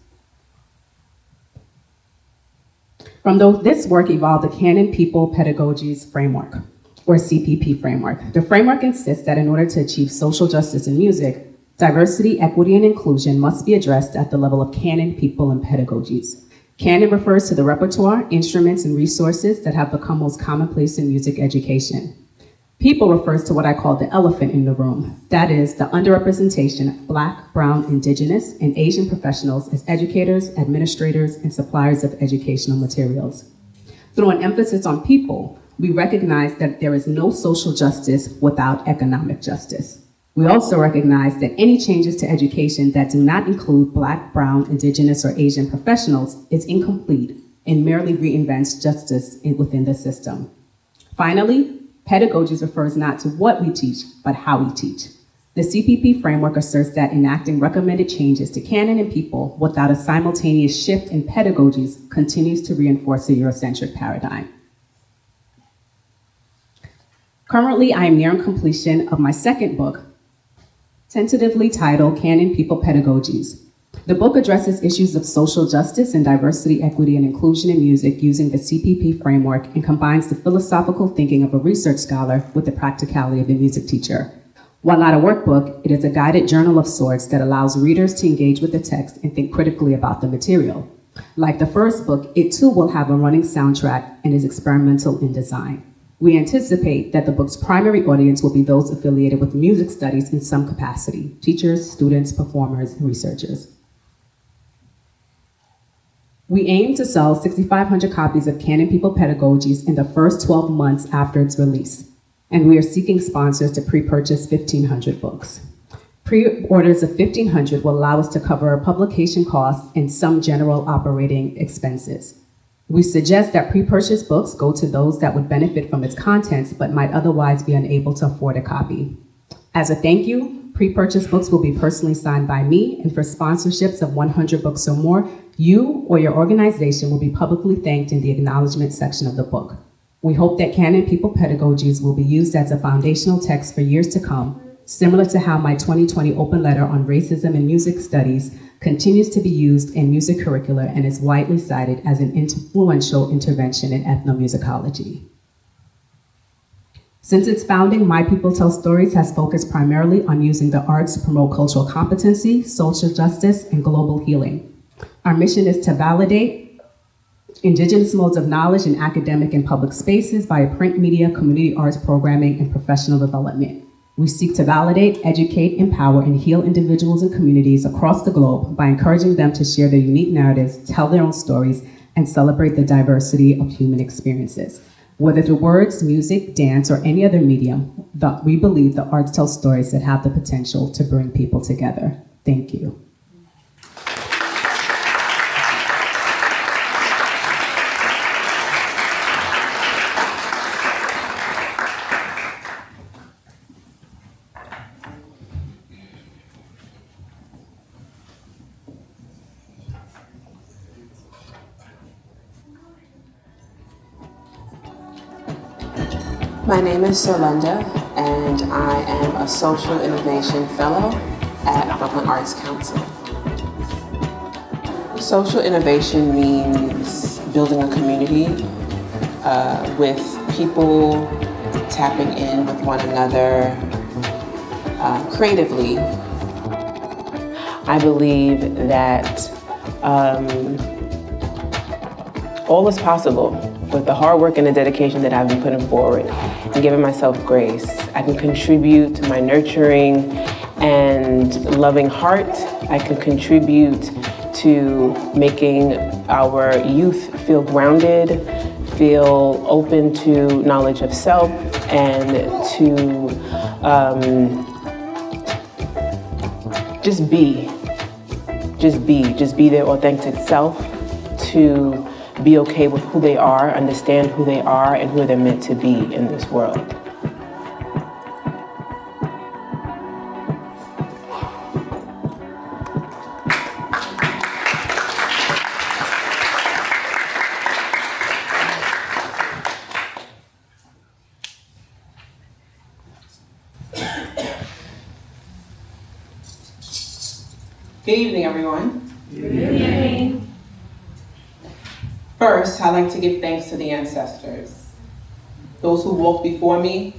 From this work evolved the Canon People Pedagogies Framework, or CPP framework. The framework insists that in order to achieve social justice in music, diversity, equity, and inclusion must be addressed at the level of canon, people, and pedagogies. Canon refers to the repertoire, instruments, and resources that have become most commonplace in music education. People refers to what I call the elephant in the room. That is, the underrepresentation of Black, Brown, Indigenous, and Asian professionals as educators, administrators, and suppliers of educational materials. Through an emphasis on people, we recognize that there is no social justice without economic justice. We also recognize that any changes to education that do not include Black, Brown, Indigenous, or Asian professionals is incomplete and merely reinvents justice within the system. Finally, pedagogies refers not to what we teach, but how we teach. The CPP framework asserts that enacting recommended changes to canon and people without a simultaneous shift in pedagogies continues to reinforce a Eurocentric paradigm. Currently, I am nearing completion of my second book, tentatively titled Canon People Pedagogies. The book addresses issues of social justice and diversity, equity, and inclusion in music using the CPP framework and combines the philosophical thinking of a research scholar with the practicality of a music teacher. While not a workbook, it is a guided journal of sorts that allows readers to engage with the text and think critically about the material. Like the first book, it too will have a running soundtrack and is experimental in design. We anticipate that the book's primary audience will be those affiliated with music studies in some capacity: teachers, students, performers, and researchers. We aim to sell 6,500 copies of Canon People Pedagogies in the first 12 months after its release, and we are seeking sponsors to pre-purchase 1,500 books. Pre-orders of 1,500 will allow us to cover publication costs and some general operating expenses. We suggest that pre-purchase books go to those that would benefit from its contents but might otherwise be unable to afford a copy. As a thank you, pre-purchase books will be personally signed by me, and for sponsorships of 100 books or more, you or your organization will be publicly thanked in the acknowledgement section of the book. We hope that Canon People Pedagogies will be used as a foundational text for years to come, similar to how my 2020 open letter on racism in music studies continues to be used in music curricula and is widely cited as an influential intervention in ethnomusicology. Since its founding, My People Tell Stories has focused primarily on using the arts to promote cultural competency, social justice, and global healing. Our mission is to validate Indigenous modes of knowledge in academic and public spaces via print media, community arts programming, and professional development. We seek to validate, educate, empower, and heal individuals and communities across the globe by encouraging them to share their unique narratives, tell their own stories, and celebrate the diversity of human experiences. Whether through words, music, dance, or any other medium, we believe the arts tell stories that have the potential to bring people together. Thank you. My name is Sorlinda, and I am a Social Innovation Fellow at Brooklyn Arts Council. Social innovation means building a community with people tapping in with one another creatively. I believe that all is possible with the hard work and the dedication that I've been putting forward and giving myself grace. I can contribute to my nurturing and loving heart. I can contribute to making our youth feel grounded, feel open to knowledge of self, and to just be their authentic self, to be okay with who they are, understand who they are, and who they're meant to be in this world. Good evening, everyone. Good evening. First, I'd like to give thanks to the ancestors, those who walked before me,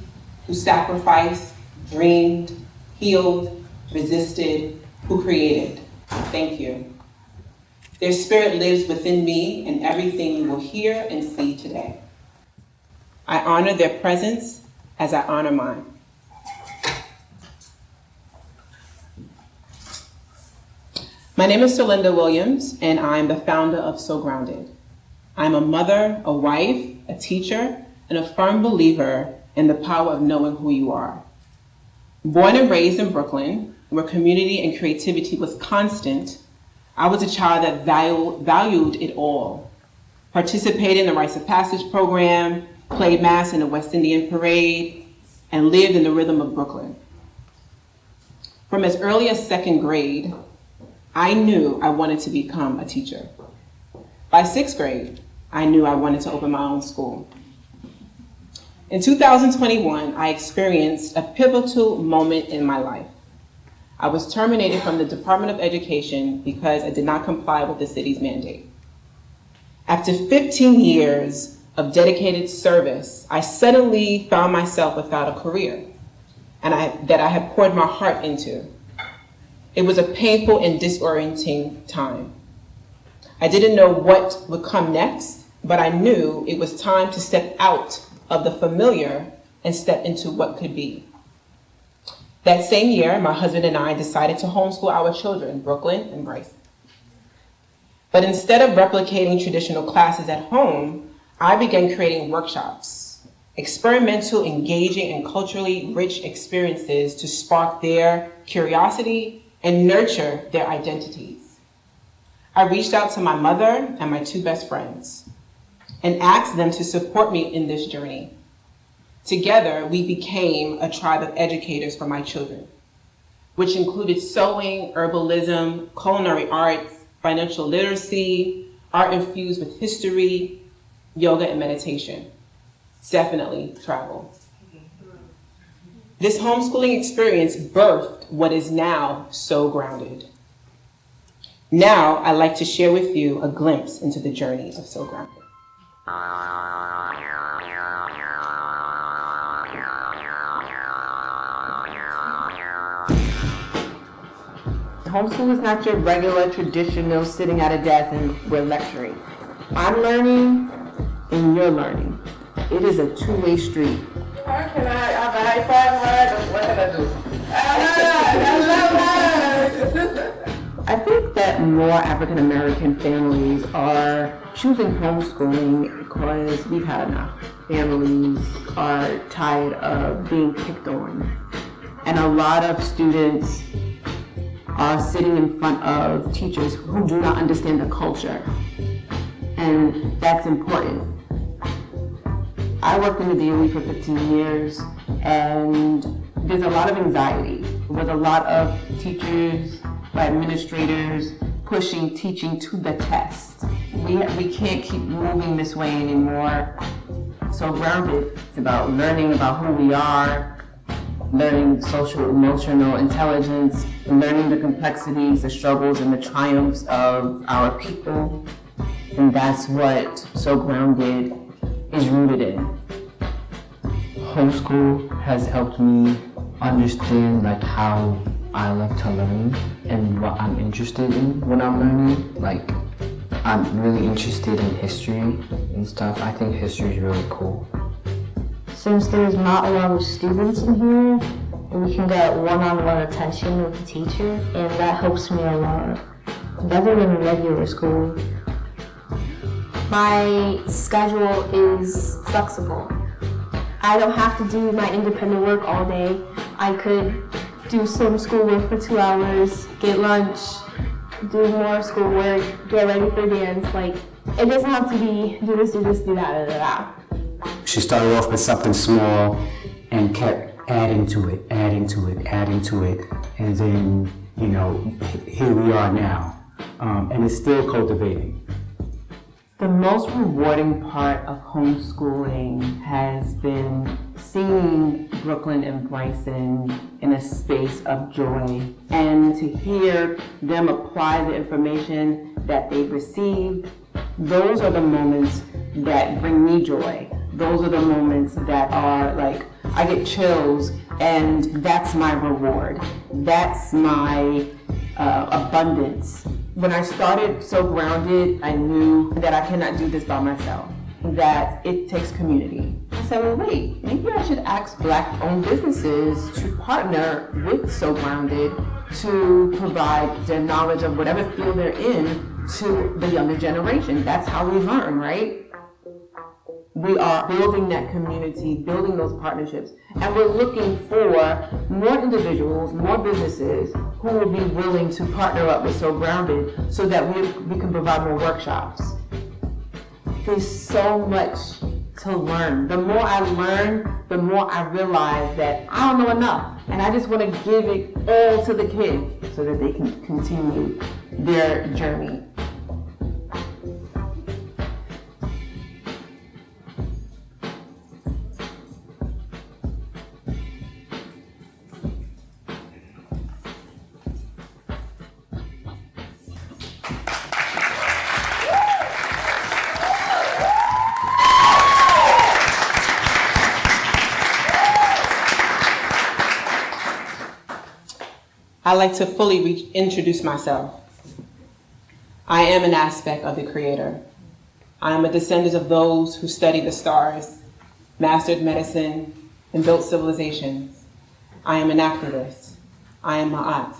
who sacrificed, dreamed, healed, resisted, who created. Thank you. Their spirit lives within me and everything you will hear and see today. I honor their presence as I honor mine. My name is Sorlinda Williams, and I'm the founder of So Grounded. I'm a mother, a wife, a teacher, and a firm believer in the power of knowing who you are. Born and raised in Brooklyn, where community and creativity was constant, I was a child that valued it all. Participated in the Rites of Passage program, played Mass in the West Indian Parade, and lived in the rhythm of Brooklyn. From as early as second grade, I knew I wanted to become a teacher. By sixth grade, I knew I wanted to open my own school. In 2021, I experienced a pivotal moment in my life. I was terminated from the Department of Education because I did not comply with the city's mandate. After 15 years of dedicated service, I suddenly found myself without a career that I had poured my heart into. It was a painful and disorienting time. I didn't know what would come next, but I knew it was time to step out of the familiar and step into what could be. That same year, my husband and I decided to homeschool our children, Brooklyn and Bryce. But instead of replicating traditional classes at home, I began creating workshops, experimental, engaging, and culturally rich experiences to spark their curiosity and nurture their identities. I reached out to my mother and my 2 best friends and asked them to support me in this journey. Together, we became a tribe of educators for my children, which included sewing, herbalism, culinary arts, financial literacy, art infused with history, yoga, and meditation. Definitely travel. This homeschooling experience birthed what is now So Grounded. Now, I'd like to share with you a glimpse into the journey of So Grounded. Homeschool is not your regular traditional sitting at a desk and we're lecturing. I'm learning and you're learning. It is a two-way street. How can I have a high five? What can I do? I think that more African American families are choosing homeschooling because we've had enough. Families are tired of being picked on. And a lot of students are sitting in front of teachers who do not understand the culture. And that's important. I worked in the DOE for 15 years, and there's a lot of anxiety. There's a lot of teachers, administrators pushing teaching to the test. We can't keep moving this way anymore. So Grounded, it's about learning about who we are, learning social emotional intelligence, learning the complexities, the struggles, and the triumphs of our people. And that's what So Grounded is rooted in. Homeschool has helped me understand like how I like to learn and what I'm interested in when I'm learning. Like, I'm really interested in history and stuff. I think history is really cool. Since there's not a lot of students in here, we can get one-on-one attention with the teacher, and that helps me a lot. Better than regular school. My schedule is flexible. I don't have to do my independent work all day. I could do some schoolwork for 2 hours, get lunch, do more schoolwork, get ready for dance. Like, it doesn't have to be do this, do that. She started off with something small and kept adding to it. And then, you know, here we are now. And it's still cultivating. The most rewarding part of homeschooling has been seeing Brooklyn and Bryson in a space of joy, and to hear them apply the information that they've received. Those are the moments that bring me joy. Those are the moments that are like, I get chills, and that's my reward. That's my abundance. When I started So Grounded, I knew that I cannot do this by myself, that it takes community. I said, well, wait, maybe I should ask Black-owned businesses to partner with So Grounded to provide the knowledge of whatever field they're in to the younger generation. That's how we learn, right? We are building that community, building those partnerships, and we're looking for more individuals, more businesses who will be willing to partner up with So Grounded so that we can provide more workshops. There's so much to learn. The more I learn, the more I realize that I don't know enough, and I just want to give it all to the kids so that they can continue their journey. I'd like to fully introduce myself. I am an aspect of the Creator. I am a descendant of those who studied the stars, mastered medicine, and built civilizations. I am an activist. I am Ma'at.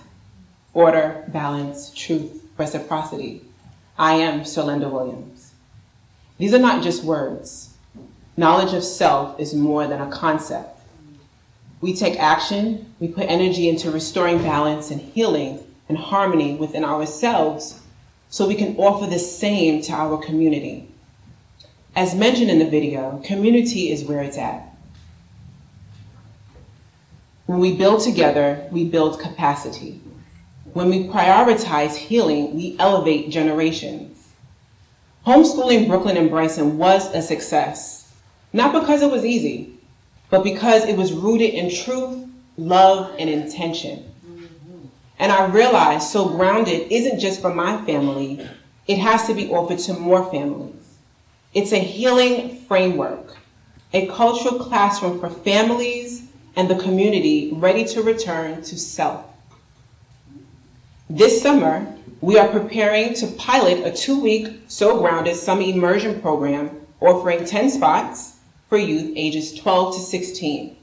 Order, balance, truth, reciprocity. I am Sir Linda Williams. These are not just words. Knowledge of self is more than a concept. We take action, we put energy into restoring balance and healing and harmony within ourselves so we can offer the same to our community. As mentioned in the video, community is where it's at. When we build together, we build capacity. When we prioritize healing, we elevate generations. Homeschooling Brooklyn and Bryson was a success, not because it was easy, but because it was rooted in truth, love, and intention. And I realized So Grounded isn't just for my family, it has to be offered to more families. It's a healing framework, a cultural classroom for families and the community ready to return to self. This summer, we are preparing to pilot a 2-week So Grounded summer immersion program offering 10 spots for youth ages 12 to 16.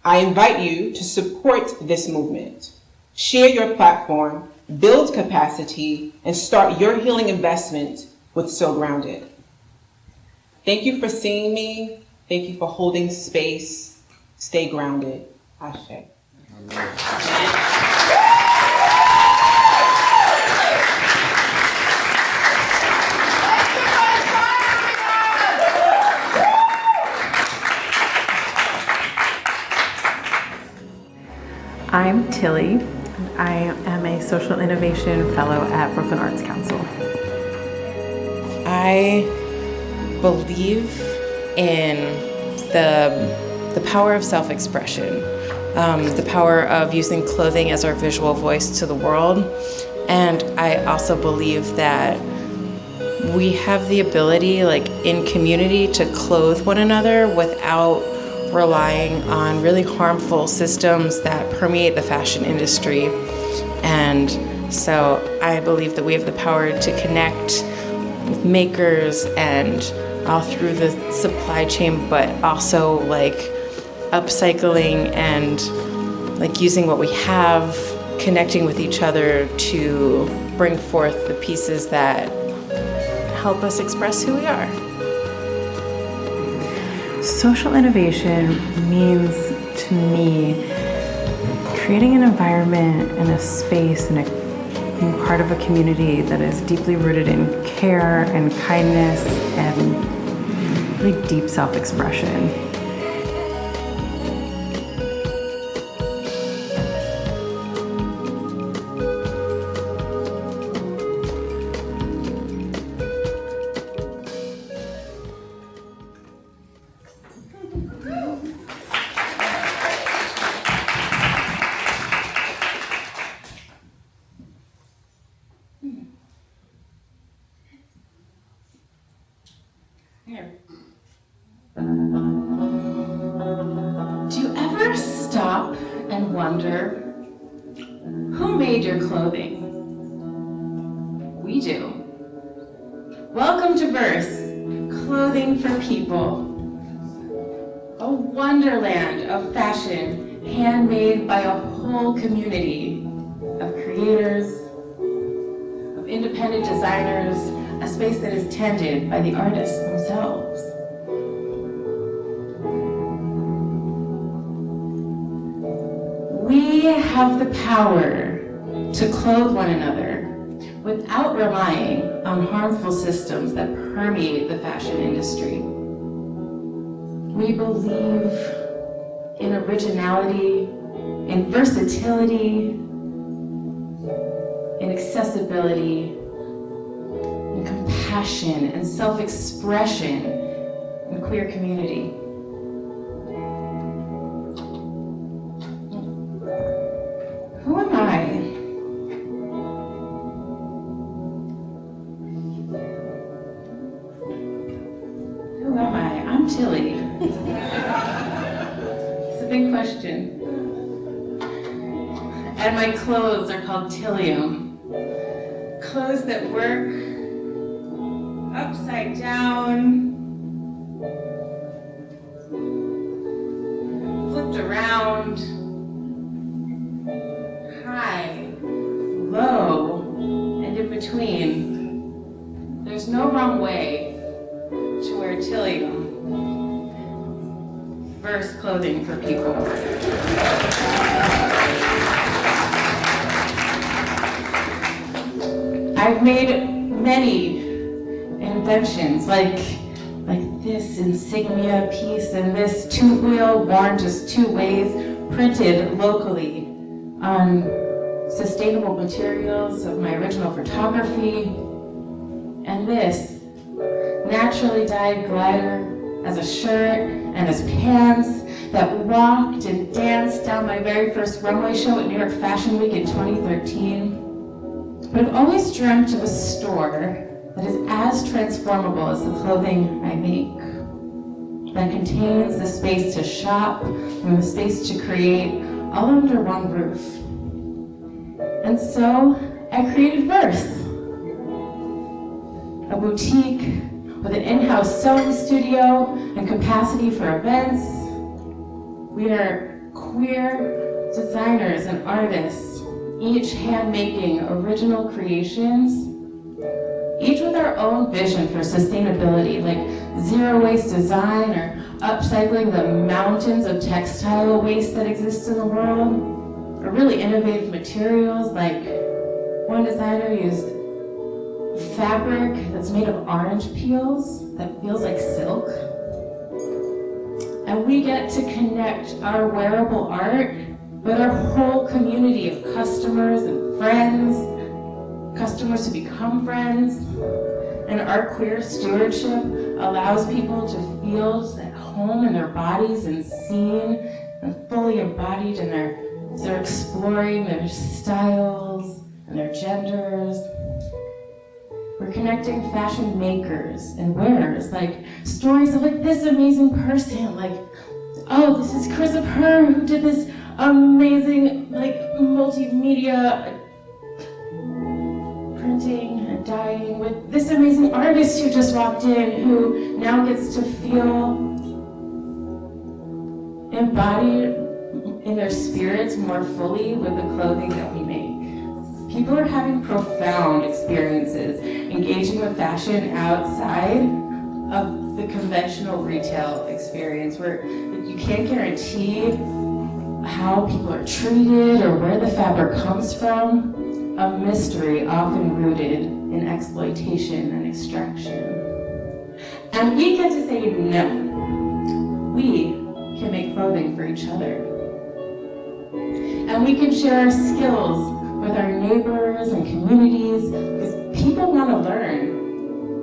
I invite you to support this movement. Share your platform, build capacity, and start your healing investment with So Grounded. Thank you for seeing me. Thank you for holding space. Stay grounded. Ashe. I'm Tilly, and I am a Social Innovation Fellow at Brooklyn Arts Council. I believe in the power of self-expression, the power of using clothing as our visual voice to the world, and I also believe that we have the ability, like in community, to clothe one another without relying on really harmful systems that permeate the fashion industry. And so I believe that we have the power to connect with makers and all through the supply chain, but also like upcycling and like using what we have, connecting with each other to bring forth the pieces that help us express who we are. Social innovation means, to me, creating an environment and a space and being part of a community that is deeply rooted in care and kindness and really deep self-expression. Do you ever stop and wonder, who made your clothing? We do. Welcome to Verse, Clothing for People. A wonderland of fashion handmade by a whole community of creators, of independent designers, a space that is tended by the artists themselves. We have the power to clothe one another without relying on harmful systems that permeate the fashion industry. We believe in originality, in versatility, in accessibility, in compassion and self-expression in queer community. Who am I? Who am I? I'm Tilly. It's a big question. And my clothes are called Tillium. clothes that work upside down, flipped around, high, low, and in between. There's no wrong way to wear Tillium versus clothing for people. I've made many inventions like this insignia piece and this tube wheel worn just 2 ways, printed locally on sustainable materials of my original photography, and this naturally dyed glider as a shirt and as pants that walked and danced down my very first runway show at New York Fashion Week in 2013. But I've always dreamt of a store that is as transformable as the clothing I make, that contains the space to shop and the space to create all under one roof. And so I created Verse, a boutique with an in-house sewing studio and capacity for events. We are queer designers and artists, each hand-making original creations, each with our own vision for sustainability, like zero-waste design or upcycling the mountains of textile waste that exists in the world, or really innovative materials, like one designer used fabric that's made of orange peels that feels like silk. And we get to connect our wearable art with our whole community of customers and friends, customers who become friends. And our queer stewardship allows people to feel at home in their bodies and seen and fully embodied in they're exploring their styles and their genders. We're connecting fashion makers and wearers, like stories of like this amazing person, like, oh, this is Chris of Her who did this amazing like multimedia printing and dyeing, with this amazing artist who just walked in who now gets to feel embodied in their spirits more fully with the clothing that we make. People are having profound experiences engaging with fashion outside of the conventional retail experience, where you can't guarantee how people are treated or where the fabric comes from, a mystery often rooted in exploitation and extraction. And we get to say no. We can make clothing for each other. And we can share our skills with our neighbors and communities, because people want to learn.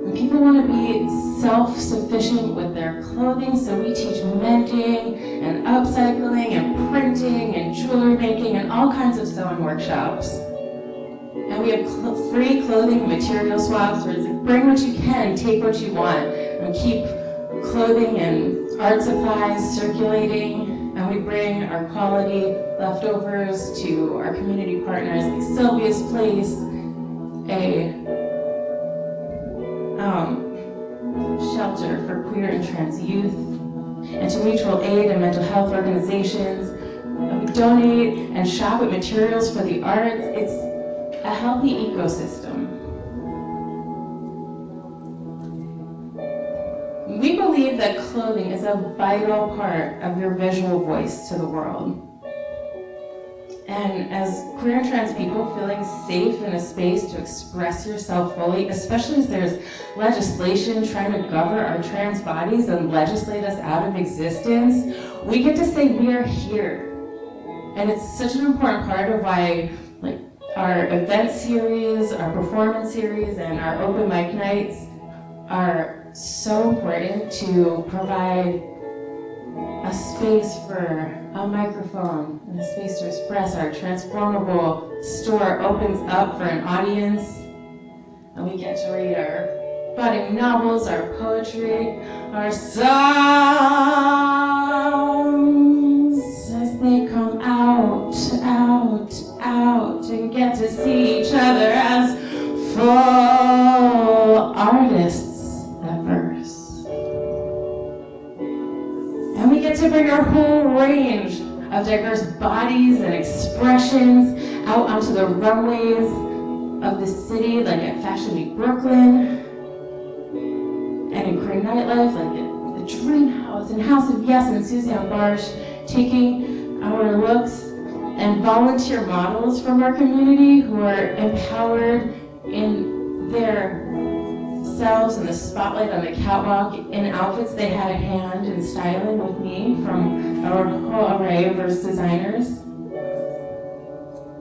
And people want to be self-sufficient with their clothing, so we teach mending and upcycling and printing and jewelry making and all kinds of sewing workshops. And we have free clothing material swaps where it's like, bring what you can, take what you want, and keep clothing and art supplies circulating. And we bring our quality leftovers to our community partners like Sylvia's Place, a shelter for queer and trans youth, and to mutual aid and mental health organizations. And we donate and shop at materials for the arts. It's a healthy ecosystem. We believe that clothing is a vital part of your visual voice to the world. And as queer and trans people, feeling safe in a space to express yourself fully, especially as there's legislation trying to govern our trans bodies and legislate us out of existence, we get to say we are here. And it's such an important part of why our event series, our performance series, and our open mic nights are so important to provide a space for a microphone and a space to express. Our transformable store opens up for an audience, and we get to read our budding novels, our poetry, our songs as they come out, and get to see each other as of diverse bodies and expressions out onto the runways of the city, like at Fashion Week Brooklyn, and in queer nightlife, like at the Dream House and House of Yes and Suzanne Barsh, taking our looks and volunteer models from our community who are empowered in their selves in the spotlight on the catwalk in outfits they had a hand in styling with me from our whole array of verse designers.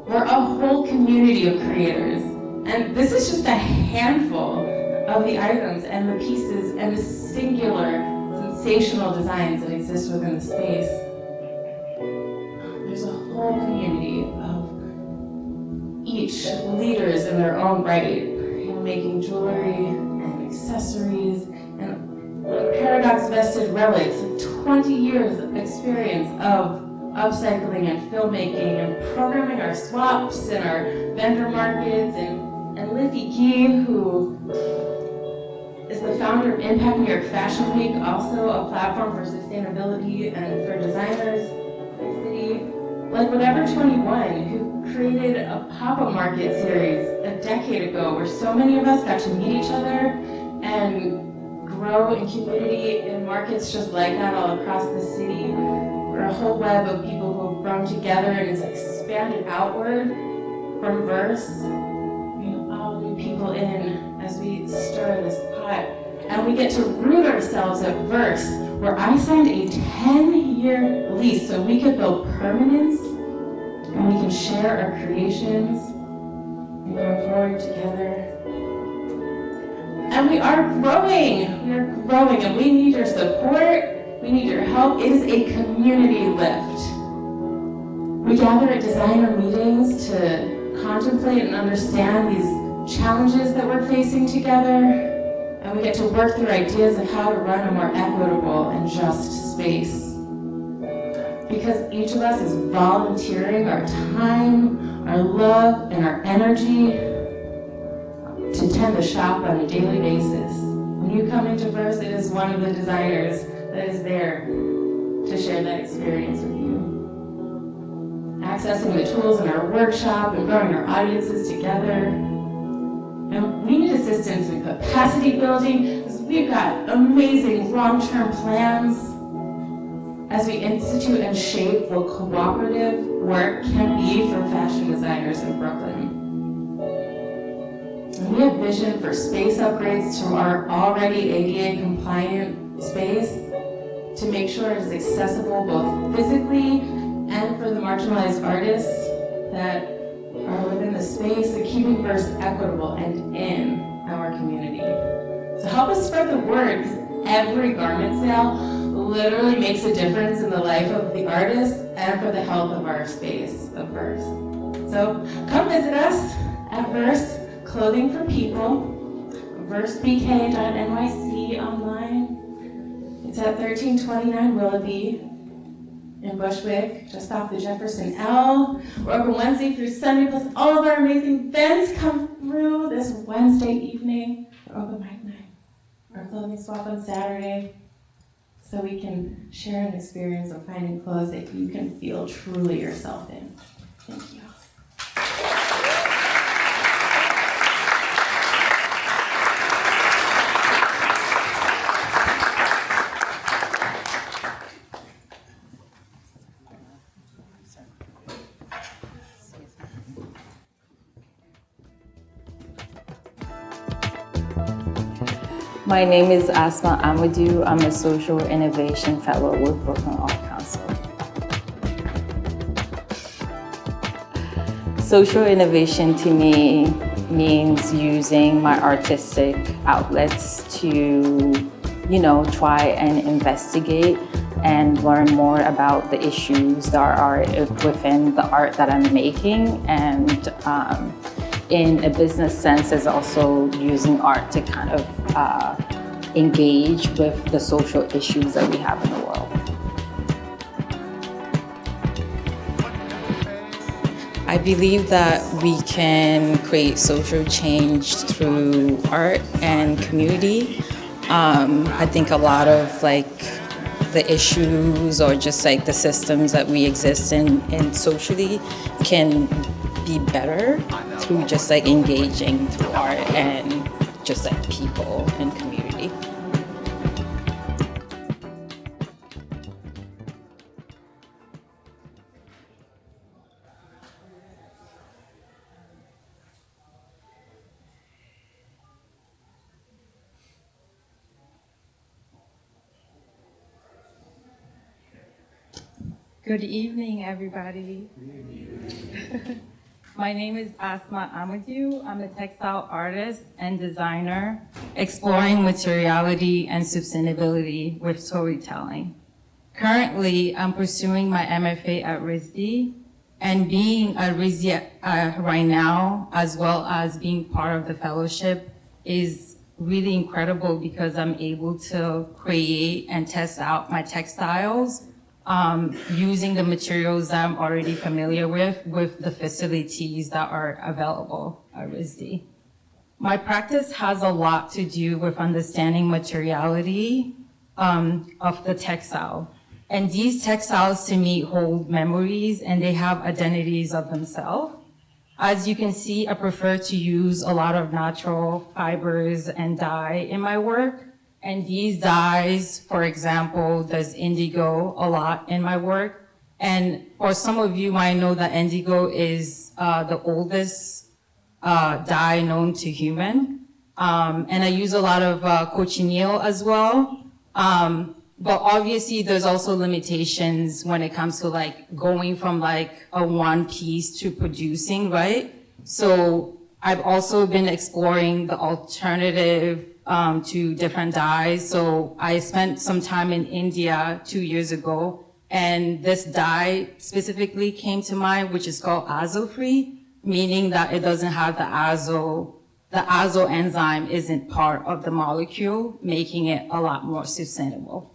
We're a whole community of creators, and this is just a handful of the items and the pieces and the singular, sensational designs that exist within the space. There's a whole community of each leaders in their own right, making jewelry, accessories, and Paradox vested relics, 20 years of experience of upcycling and filmmaking and programming our swaps and our vendor markets, and Liffy Key, who is the founder of Impact New York Fashion Week, also a platform for sustainability and for designers in the city, like Whatever 21, who created a pop-up market series a decade ago where so many of us got to meet each other and grow in community in markets just like that all across the city. We're a whole web of people who have grown together and it's expanded outward from verse. All new people in as we stir this pot. And we get to root ourselves at verse, where I signed a 10-year lease so we could build permanence and we can share our creations and go forward together. And we are growing, and we need your support, we need your help. It is a community lift. We gather at designer meetings to contemplate and understand these challenges that we're facing together, and we get to work through ideas of how to run a more equitable and just space. Because each of us is volunteering our time, our love, and our energy to tend the shop on a daily basis. When you come into Verse, it is one of the designers that is there to share that experience with you. Accessing the tools in our workshop and growing our audiences together. And we need assistance in capacity building because we've got amazing long-term plans as we institute and shape what cooperative work can be for fashion designers in Brooklyn. And we have vision for space upgrades to our already ADA compliant space to make sure it is accessible both physically and for the marginalized artists that are within the space, and keeping Verse equitable and in our community. So help us spread the word, because every garment sale literally makes a difference in the life of the artist and for the health of our space of Verse. So come visit us at Verse Clothing for People, versebk.nyc online. It's at 1329 Willoughby in Bushwick, just off the Jefferson L. We're open Wednesday through Sunday, plus all of our amazing events come through this Wednesday evening. We're open mic night, our clothing swap on Saturday, so we can share an experience of finding clothes that you can feel truly yourself in. Thank you. My name is Asma Amadou. I'm a Social Innovation Fellow with Brooklyn Art Council. Social innovation to me means using my artistic outlets to, try and investigate and learn more about the issues that are within the art that I'm making. And in a business sense, is also using art to kind of engage with the social issues that we have in the world. I believe that we can create social change through art and community. I think a lot of the issues or just like the systems that we exist in socially can be better through just like engaging through art and just like people and community. Good evening, everybody. My name is Asma Amadou. I'm a textile artist and designer exploring materiality and sustainability with storytelling. Currently, I'm pursuing my MFA at RISD, and being at RISD right now, as well as being part of the fellowship, is really incredible because I'm able to create and test out my textiles using the materials that I'm already familiar with the facilities that are available at RISD. My practice has a lot to do with understanding materiality of the textile. And these textiles to me hold memories and they have identities of themselves. As you can see, I prefer to use a lot of natural fibers and dye in my work. And these dyes, for example, there's indigo a lot in my work. And for some of you might know that indigo is the oldest dye known to human. And I use a lot of cochineal as well. But obviously there's also limitations when it comes to like going from like a one piece to producing, right? So I've also been exploring the alternative to different dyes. So I spent some time in India 2 years ago, and this dye specifically came to mind, which is called azo-free, meaning that it doesn't have the azo enzyme isn't part of the molecule, making it a lot more sustainable.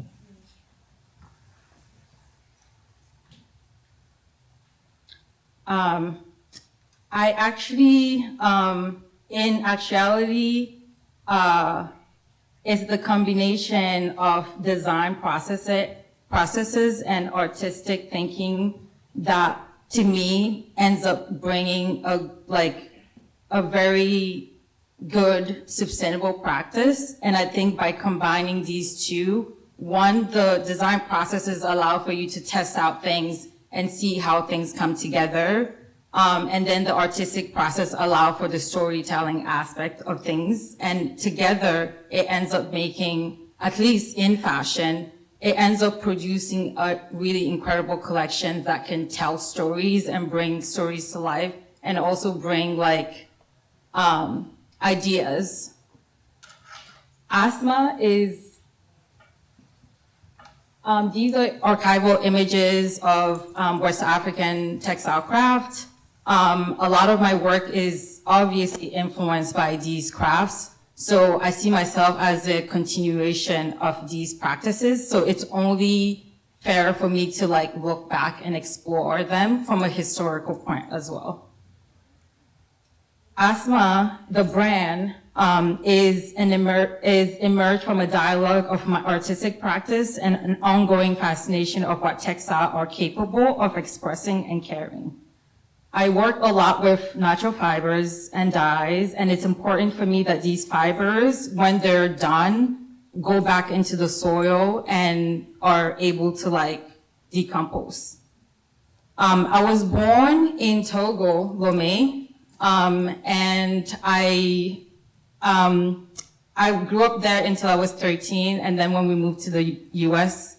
I actually, in actuality, it's the combination of design processes and artistic thinking that, to me, ends up bringing a very good, sustainable practice. And I think by combining these two, one, the design processes allow for you to test out things and see how things come together. And then the artistic process allow for the storytelling aspect of things. And together, it ends up making, at least in fashion, it ends up producing a really incredible collection that can tell stories and bring stories to life and also bring like ideas. Asma is these are archival images of West African textile craft. A lot of my work is obviously influenced by these crafts. So I see myself as a continuation of these practices. So it's only fair for me to like look back and explore them from a historical point as well. Asma, the brand, is emerged from a dialogue of my artistic practice and an ongoing fascination of what textiles are capable of expressing and carrying. I work a lot with natural fibers and dyes, and it's important for me that these fibers, when they're done, go back into the soil and are able to like decompose. I was born in Togo, Lomé, and I grew up there until I was 13, and then when we moved to the US,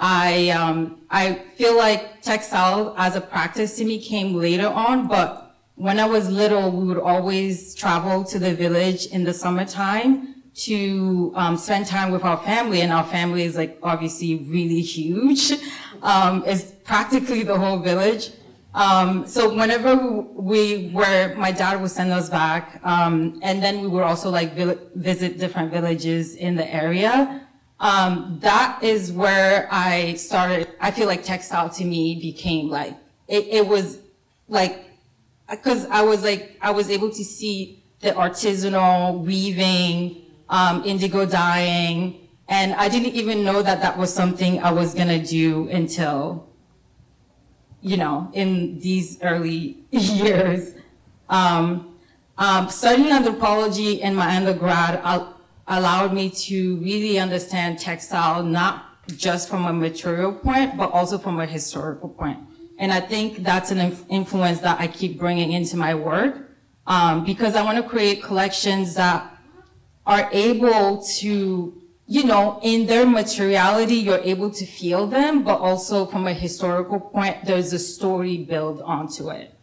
I feel like textile as a practice to me came later on, but when I was little, we would always travel to the village in the summertime to spend time with our family, and our family is like obviously really huge. It's practically the whole village. So whenever my dad would send us back, and then we would also like visit different villages in the area. That is where I started. I feel like textile to me became like, it was like, because I was able to see the artisanal weaving, indigo dyeing, And I didn't even know that that was something I was gonna do until, you know, in these early years. Studying anthropology in my undergrad allowed me to really understand textile, not just from a material point, but also from a historical point. And I think that's an influence that I keep bringing into my work, because I want to create collections that are able to, you know, in their materiality, you're able to feel them, but also from a historical point, there's a story built onto it.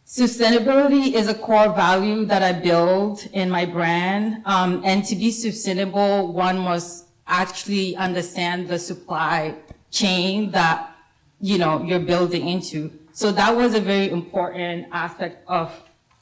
Sustainability is a core value that I build in my brand. And to be sustainable, one must actually understand the supply chain that, you know, you're building into. So that was a very important aspect of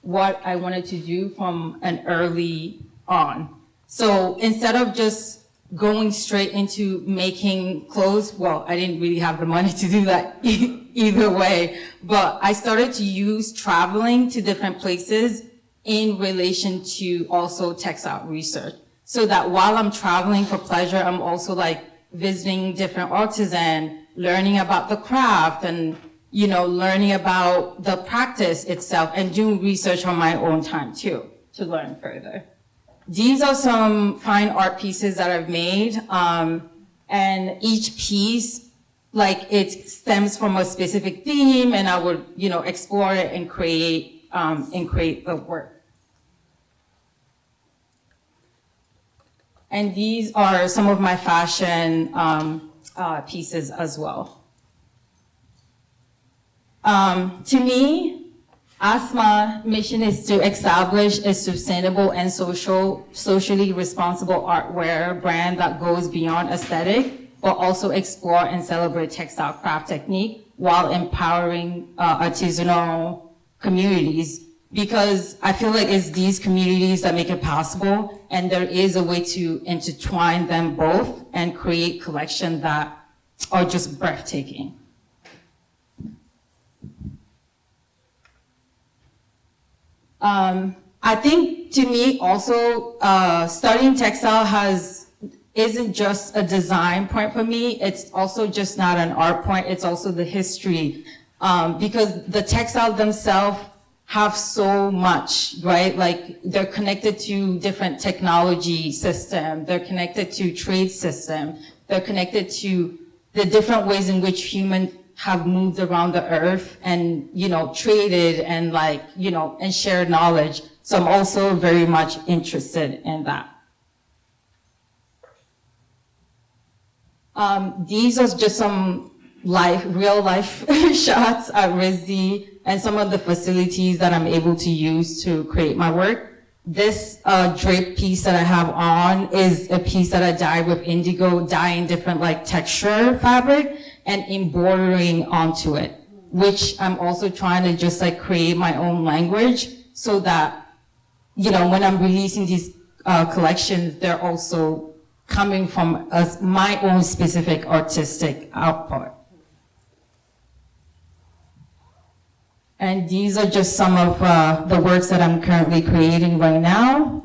what I wanted to do from an early on. So instead of just going straight into making clothes, well, I didn't really have the money to do that either way, but I started to use traveling to different places in relation to also textile research. So that while I'm traveling for pleasure, I'm also like visiting different artisans, learning about the craft and, you know, learning about the practice itself and doing research on my own time too, to learn further. These are some fine art pieces that I've made, and each piece, like, it stems from a specific theme, and I would, you know, explore it and create the work. And these are some of my fashion pieces as well. To me, ASMA mission is to establish a sustainable and socially responsible artwear brand that goes beyond aesthetic, but also explore and celebrate textile craft technique while empowering artisanal communities. Because I feel like it's these communities that make it possible, and there is a way to intertwine them both and create collections that are just breathtaking. I think, to me, also, studying textile isn't just a design point for me. It's also just not an art point. It's also the history, because the textiles themselves have so much, right? Like, they're connected to different technology systems. They're connected to trade system. They're connected to the different ways in which humans have moved around the earth and, you know, traded and, like, you know, and shared knowledge. So I'm also very much interested in that. These are just some real life shots at RISD and some of the facilities that I'm able to use to create my work. This drape piece that I have on is a piece that I dyed with indigo, dyeing different like texture fabric and embroidering onto it, which I'm also trying to just like create my own language so that, you know, when I'm releasing these collections, they're also coming from my own specific artistic output. And these are just some of the works that I'm currently creating right now.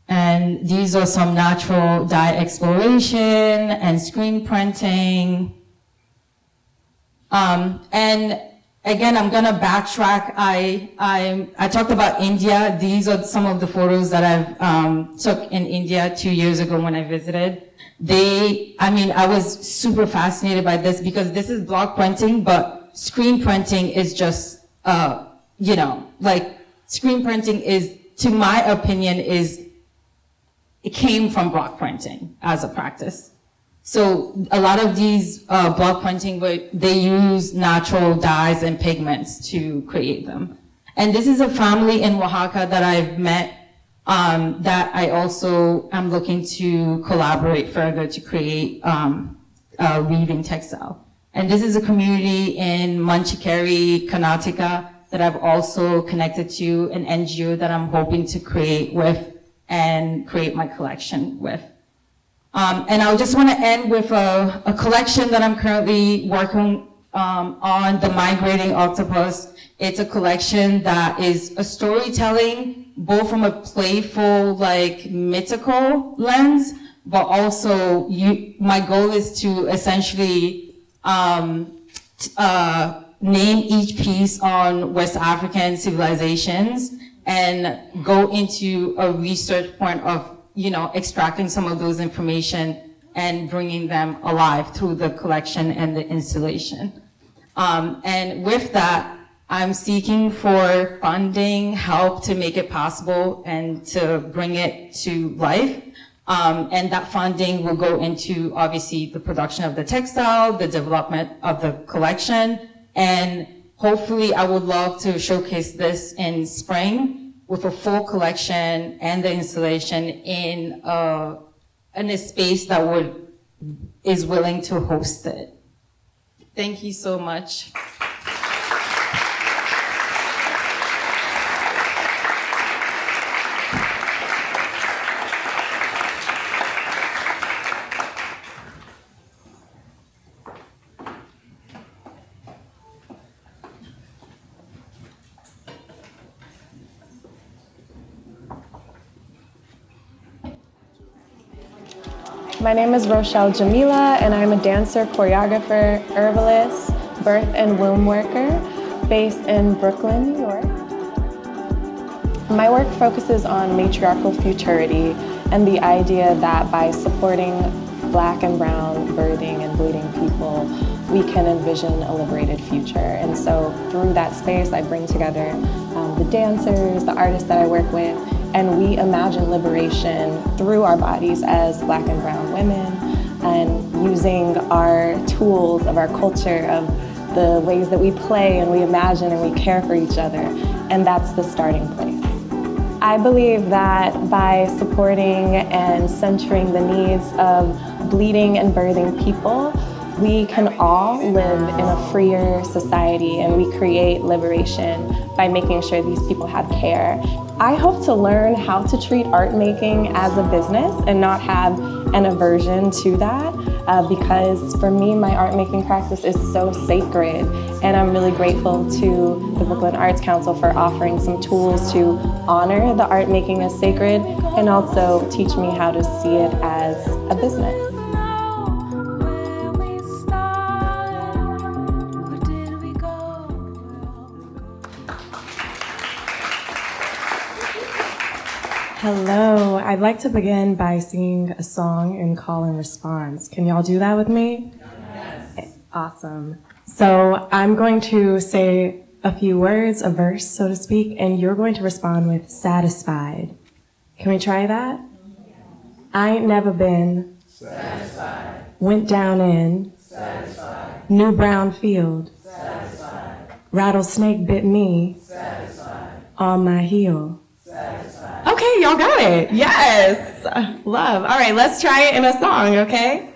And these are some natural dye exploration and screen printing. And again, I'm gonna backtrack. I talked about India. These are some of the photos that I've took in India 2 years ago when I visited. I was super fascinated by this because this is block printing, but screen printing is just, you know, like screen printing is, to my opinion, it came from block printing as a practice. So a lot of these block printing, they use natural dyes and pigments to create them. And this is a family in Oaxaca that I've met that I also am looking to collaborate further to create weaving textile. And this is a community in Manchikeri, Karnataka that I've also connected to, an NGO that I'm hoping to create with and create my collection with. And I just want to end with a collection that I'm currently working on The Migrating Octopus. It's a collection that is a storytelling, both from a playful, like, mythical lens, but also my goal is to essentially name each piece on West African civilizations and go into a research point of, extracting some of those information and bringing them alive through the collection and the installation. And with that, I'm seeking for funding, help to make it possible and to bring it to life. And that funding will go into, obviously, the production of the textile, the development of the collection, and hopefully I would love to showcase this in spring with a full collection and the installation in a space that is willing to host it. Thank you so much. My name is Rochelle Jamila, and I'm a dancer, choreographer, herbalist, birth and womb worker based in Brooklyn, New York. My work focuses on matriarchal futurity and the idea that by supporting Black and brown birthing and bleeding people, we can envision a liberated future. And so through that space, I bring together the dancers, the artists that I work with, and we imagine liberation through our bodies as Black and brown women, and using our tools of our culture, of the ways that we play and we imagine and we care for each other. And that's the starting place. I believe that by supporting and centering the needs of bleeding and birthing people, we can all live in a freer society, and we create liberation by making sure these people have care. I hope to learn how to treat art making as a business and not have an aversion to that, because for me, my art making practice is so sacred, and I'm really grateful to the Brooklyn Arts Council for offering some tools to honor the art making as sacred and also teach me how to see it as a business. Hello, I'd like to begin by singing a song in call and response. Can y'all do that with me? Yes. Awesome. So I'm going to say a few words, a verse, so to speak, and you're going to respond with satisfied. Can we try that? I ain't never been satisfied. Went down in satisfied. New brown field satisfied. Rattlesnake bit me satisfied. On my heel. Okay, y'all got it. Yes. Love. All right, let's try it in a song, okay?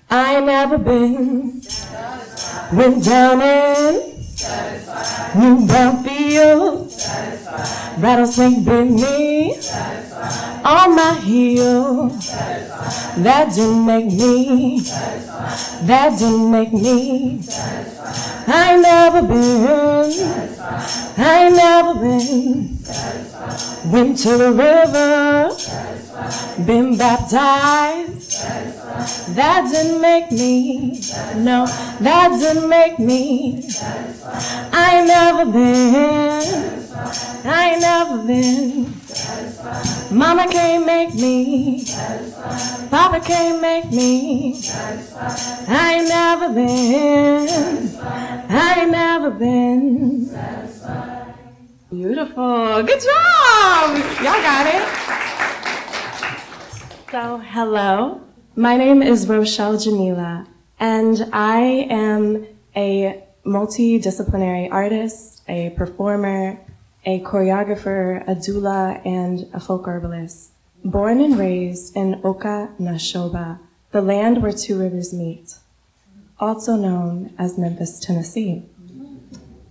I ain't never been satisfied. Went down in satisfied. New brown field satisfied. Rattlesnake bit me satisfied. On my heel satisfied. That didn't make me satisfied. That didn't make me satisfied. I ain't never been satisfied. I ain't never been satisfied. Went to the river satisfied. Been baptized satisfied. That didn't make me satisfied. No, that didn't make me satisfied. I ain't never been satisfied. I ain't never been satisfied. Mama can't make me satisfied. Papa can't make me satisfied. I ain't never been satisfied. I ain't never been satisfied. Beautiful. Good job. Y'all got it. So, hello. My name is Rochelle Jamila, and I am a multidisciplinary artist, a performer, a choreographer, a doula, and a folk herbalist. Born and raised in Oka Nashoba, the land where two rivers meet, also known as Memphis, Tennessee.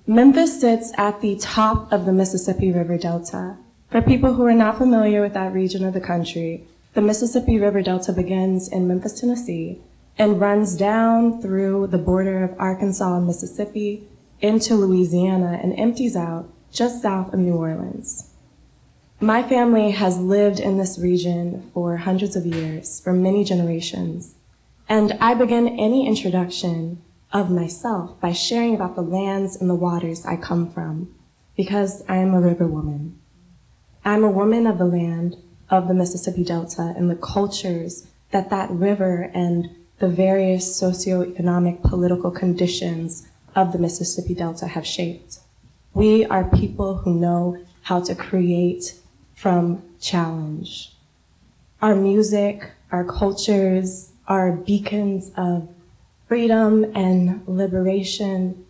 Memphis sits at the top of the Mississippi River Delta. For people who are not familiar with that region of the country, the Mississippi River Delta begins in Memphis, Tennessee, and runs down through the border of Arkansas and Mississippi into Louisiana and empties out just south of New Orleans. My family has lived in this region for hundreds of years, for many generations, and I begin any introduction of myself by sharing about the lands and the waters I come from, because I am a river woman. I'm a woman of the land of the Mississippi Delta and the cultures that that river and the various socioeconomic political conditions of the Mississippi Delta have shaped. We are people who know how to create from challenge. Our music, our cultures are beacons of freedom and liberation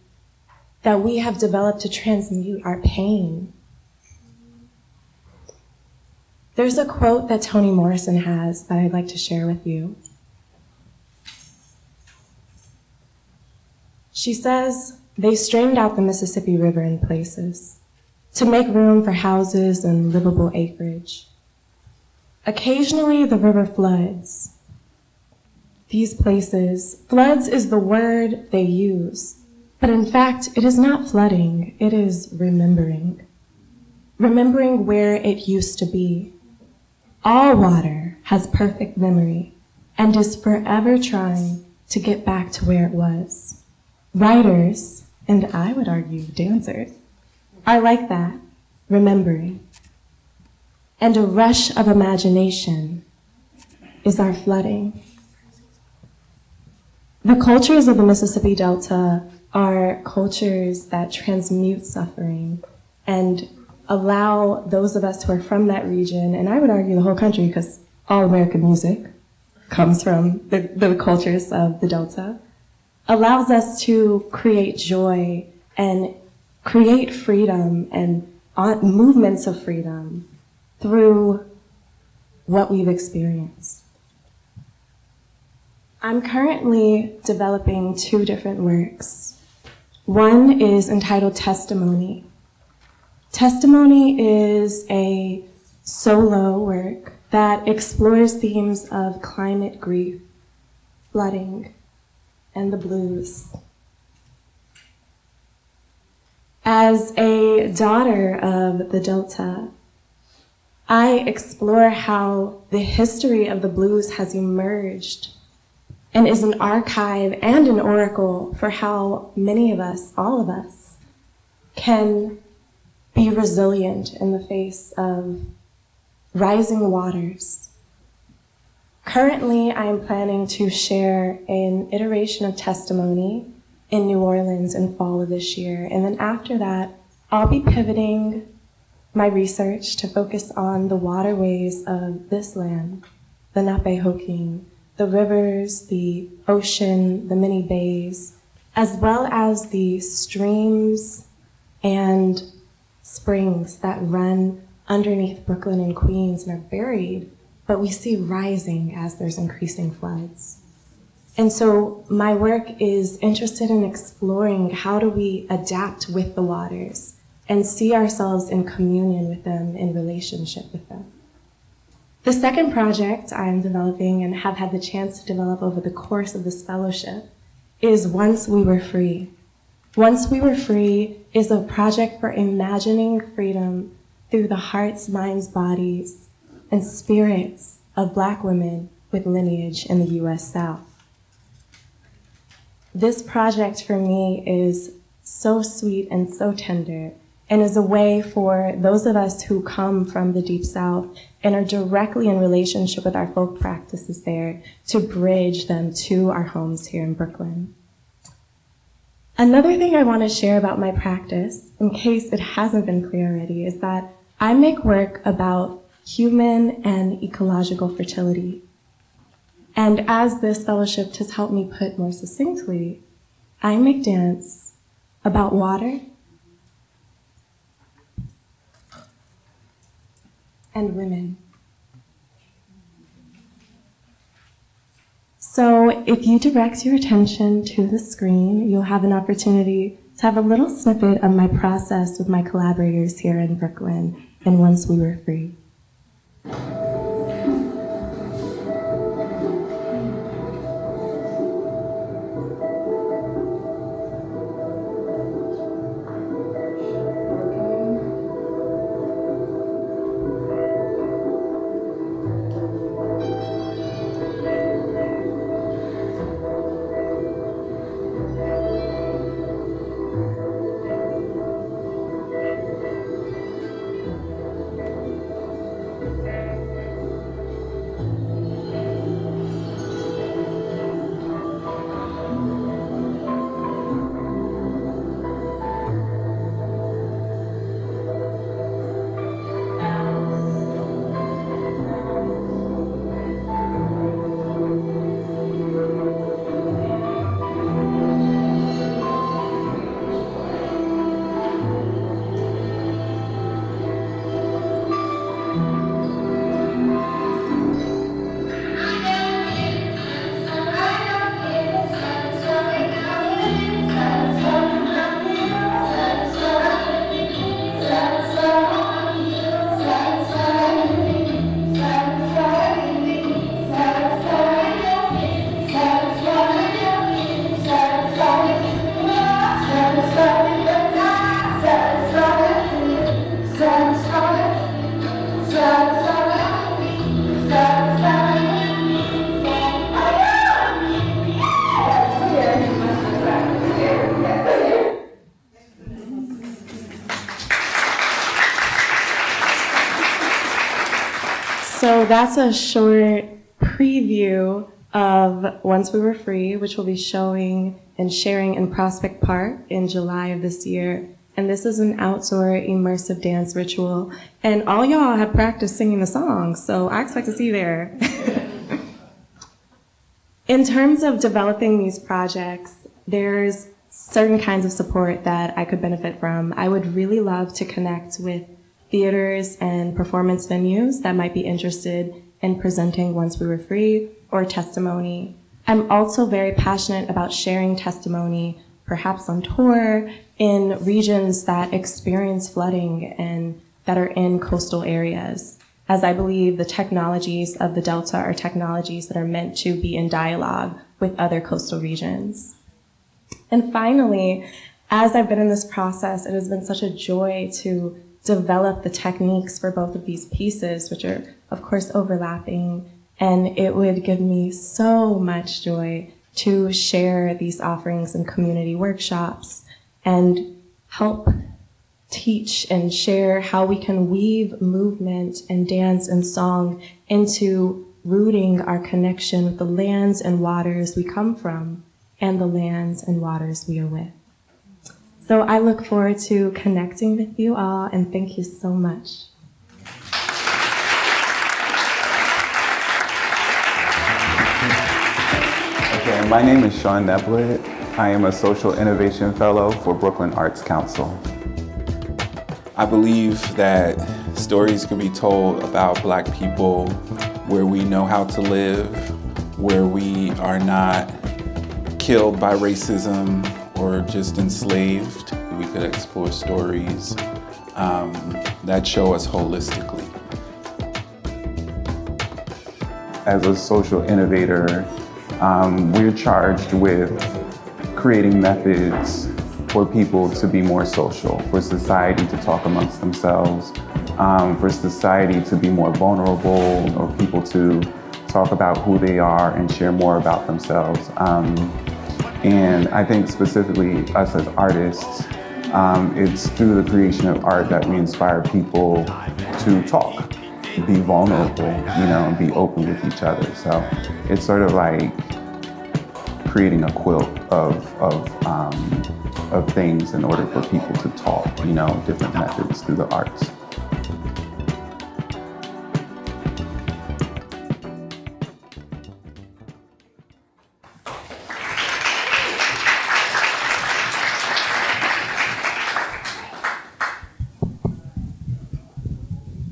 that we have developed to transmute our pain. There's a quote that Toni Morrison has that I'd like to share with you. She says, "They strained out the Mississippi River in places to make room for houses and livable acreage. Occasionally the river floods. These places, floods is the word they use, but in fact it is not flooding, it is remembering. Remembering where it used to be. All water has perfect memory and is forever trying to get back to where it was. Writers, and I would argue dancers, are like that, remembering. And a rush of imagination is our flooding." The cultures of the Mississippi Delta are cultures that transmute suffering and allow those of us who are from that region, and I would argue the whole country, because all American music comes from the cultures of the Delta, allows us to create joy and create freedom and movements of freedom through what we've experienced. I'm currently developing 2 different works. One is entitled Testimony. Testimony is a solo work that explores themes of climate grief, flooding, and the blues. As a daughter of the Delta, I explore how the history of the blues has emerged and is an archive and an oracle for how many of us, all of us, can be resilient in the face of rising waters. Currently, I am planning to share an iteration of Testimony in New Orleans in fall of this year, and then after that, I'll be pivoting my research to focus on the waterways of this land, the Napehoking, the rivers, the ocean, the many bays, as well as the streams and springs that run underneath Brooklyn and Queens and are buried, but we see rising as there's increasing floods. And so my work is interested in exploring how do we adapt with the waters and see ourselves in communion with them, in relationship with them. The second project I'm developing and have had the chance to develop over the course of this fellowship is Once We Were Free. Once We Were Free is a project for imagining freedom through the hearts, minds, bodies, and spirits of Black women with lineage in the U.S. South. This project for me is so sweet and so tender, and is a way for those of us who come from the Deep South and are directly in relationship with our folk practices there to bridge them to our homes here in Brooklyn. Another thing I want to share about my practice, in case it hasn't been clear already, is that I make work about human and ecological fertility. And as this fellowship has helped me put more succinctly, I make dance about water and women. So if you direct your attention to the screen, you'll have an opportunity to have a little snippet of my process with my collaborators here in Brooklyn and Once We Were Free. that's a short preview of Once We Were Free, which will be showing and sharing in Prospect Park in July of this year. And this is an outdoor immersive dance ritual. And all y'all have practiced singing the song, so I expect to see you there. In terms of developing these projects, there's certain kinds of support that I could benefit from. I would really love to connect with theaters and performance venues that might be interested in presenting Once We Were Free or testimony. I'm also very passionate about sharing testimony, perhaps on tour, in regions that experience flooding and that are in coastal areas, as I believe the technologies of the Delta are technologies that are meant to be in dialogue with other coastal regions. And finally, as I've been in this process, it has been such a joy to develop the techniques for both of these pieces, which are, of course, overlapping. And it would give me so much joy to share these offerings in community workshops and help teach and share how we can weave movement and dance and song into rooting our connection with the lands and waters we come from and the lands and waters we are with. So I look forward to connecting with you all, and thank you so much. Okay, my name is Sean Neblett. I am a Social Innovation Fellow for Brooklyn Arts Council. I believe that stories can be told about Black people where we know how to live, where we are not killed by racism or just enslaved. We could explore stories that show us holistically. As a social innovator, we're charged with creating methods for people to be more social, for society to talk amongst themselves, for society to be more vulnerable, or people to talk about who they are and share more about themselves. And I think specifically us as artists, it's through the creation of art that we inspire people to talk, be vulnerable, and be open with each other. So it's sort of like creating a quilt of things in order for people to talk, different methods through the arts.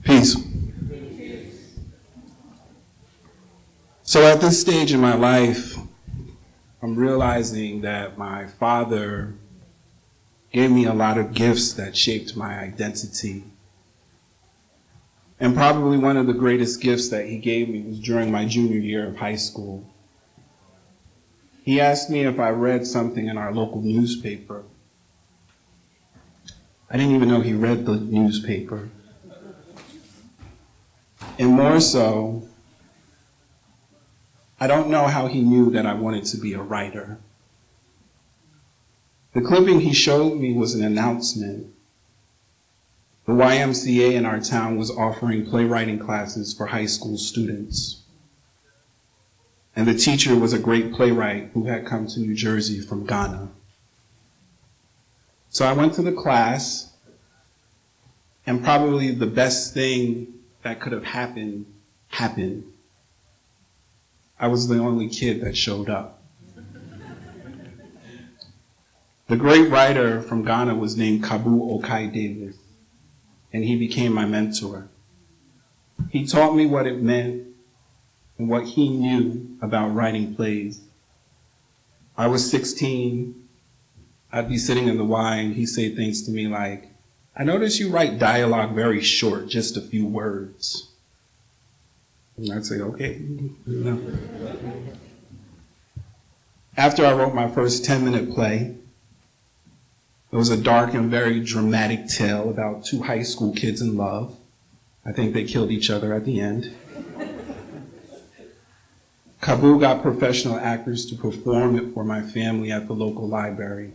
Peace. So at this stage in my life, I'm realizing that my father gave me a lot of gifts that shaped my identity. And probably one of the greatest gifts that he gave me was during my junior year of high school. He asked me if I read something in our local newspaper. I didn't even know he read the newspaper. And more so, I don't know how he knew that I wanted to be a writer. The clipping he showed me was an announcement. The YMCA in our town was offering playwriting classes for high school students. And the teacher was a great playwright who had come to New Jersey from Ghana. So I went to the class, and probably the best thing that could have happened. I was the only kid that showed up. The great writer from Ghana was named Kabu Okai Davis, and he became my mentor. He taught me what it meant and what he knew about writing plays. I was 16, I'd be sitting in the Y and he'd say things to me like, "I notice you write dialogue very short, just a few words." And I'd say, okay. After I wrote my first 10-minute play, it was a dark and very dramatic tale about two high school kids in love. I think they killed each other at the end. Kabu got professional actors to perform it for my family at the local library.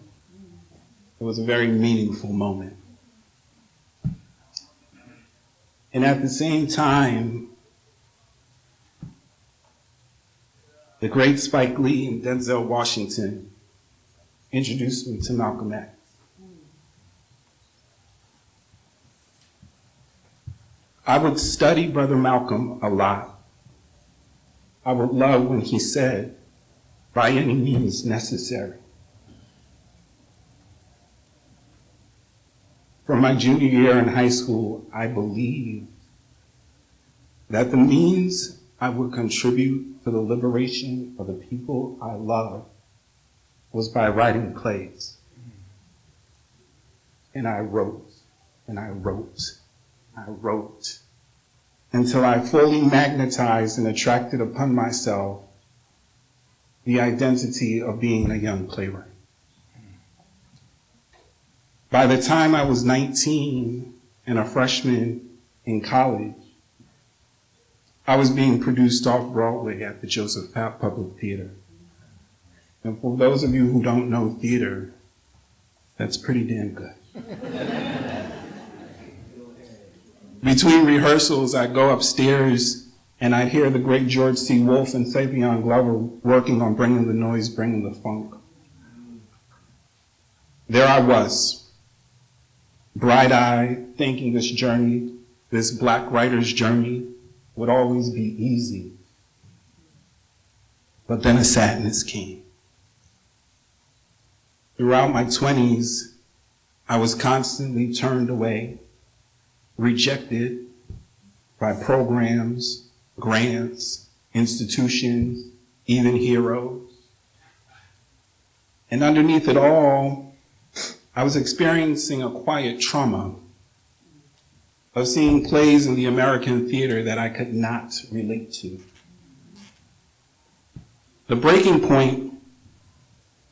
It was a very meaningful moment. And at the same time, The great Spike Lee and Denzel Washington introduced me to Malcolm X. I would study Brother Malcolm a lot. I would love when he said, by any means necessary. From my junior year in high school, I believed that the means I would contribute to the liberation of the people I love was by writing plays. And I wrote, and I wrote, I wrote, until I fully magnetized and attracted upon myself the identity of being a young playwright. By the time I was 19 and a freshman in college, I was being produced off Broadway at the Joseph Papp Public Theater. And for those of you who don't know theater, that's pretty damn good. Between rehearsals, I'd go upstairs and I'd hear the great George C. Wolfe and Savion Glover working on Bringing the Noise, Bringing the Funk. There I was, bright-eyed, thinking this journey, this black writer's journey, would always be easy. But then a sadness came. Throughout my 20s, I was constantly turned away, rejected by programs, grants, institutions, even heroes. And underneath it all, I was experiencing a quiet trauma of seeing plays in the American theater that I could not relate to. The breaking point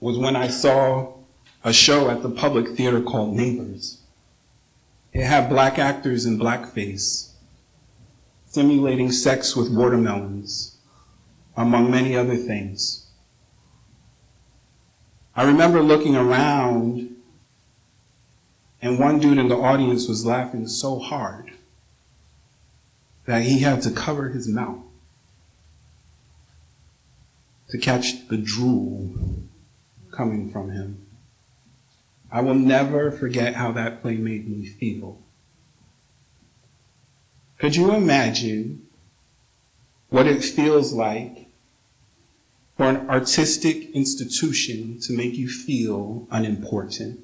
was when I saw a show at the public theater called Neighbors. It had black actors in blackface, simulating sex with watermelons, among many other things. I remember looking around, and one dude in the audience was laughing so hard that he had to cover his mouth to catch the drool coming from him. I will never forget how that play made me feel. Could you imagine what it feels like for an artistic institution to make you feel unimportant?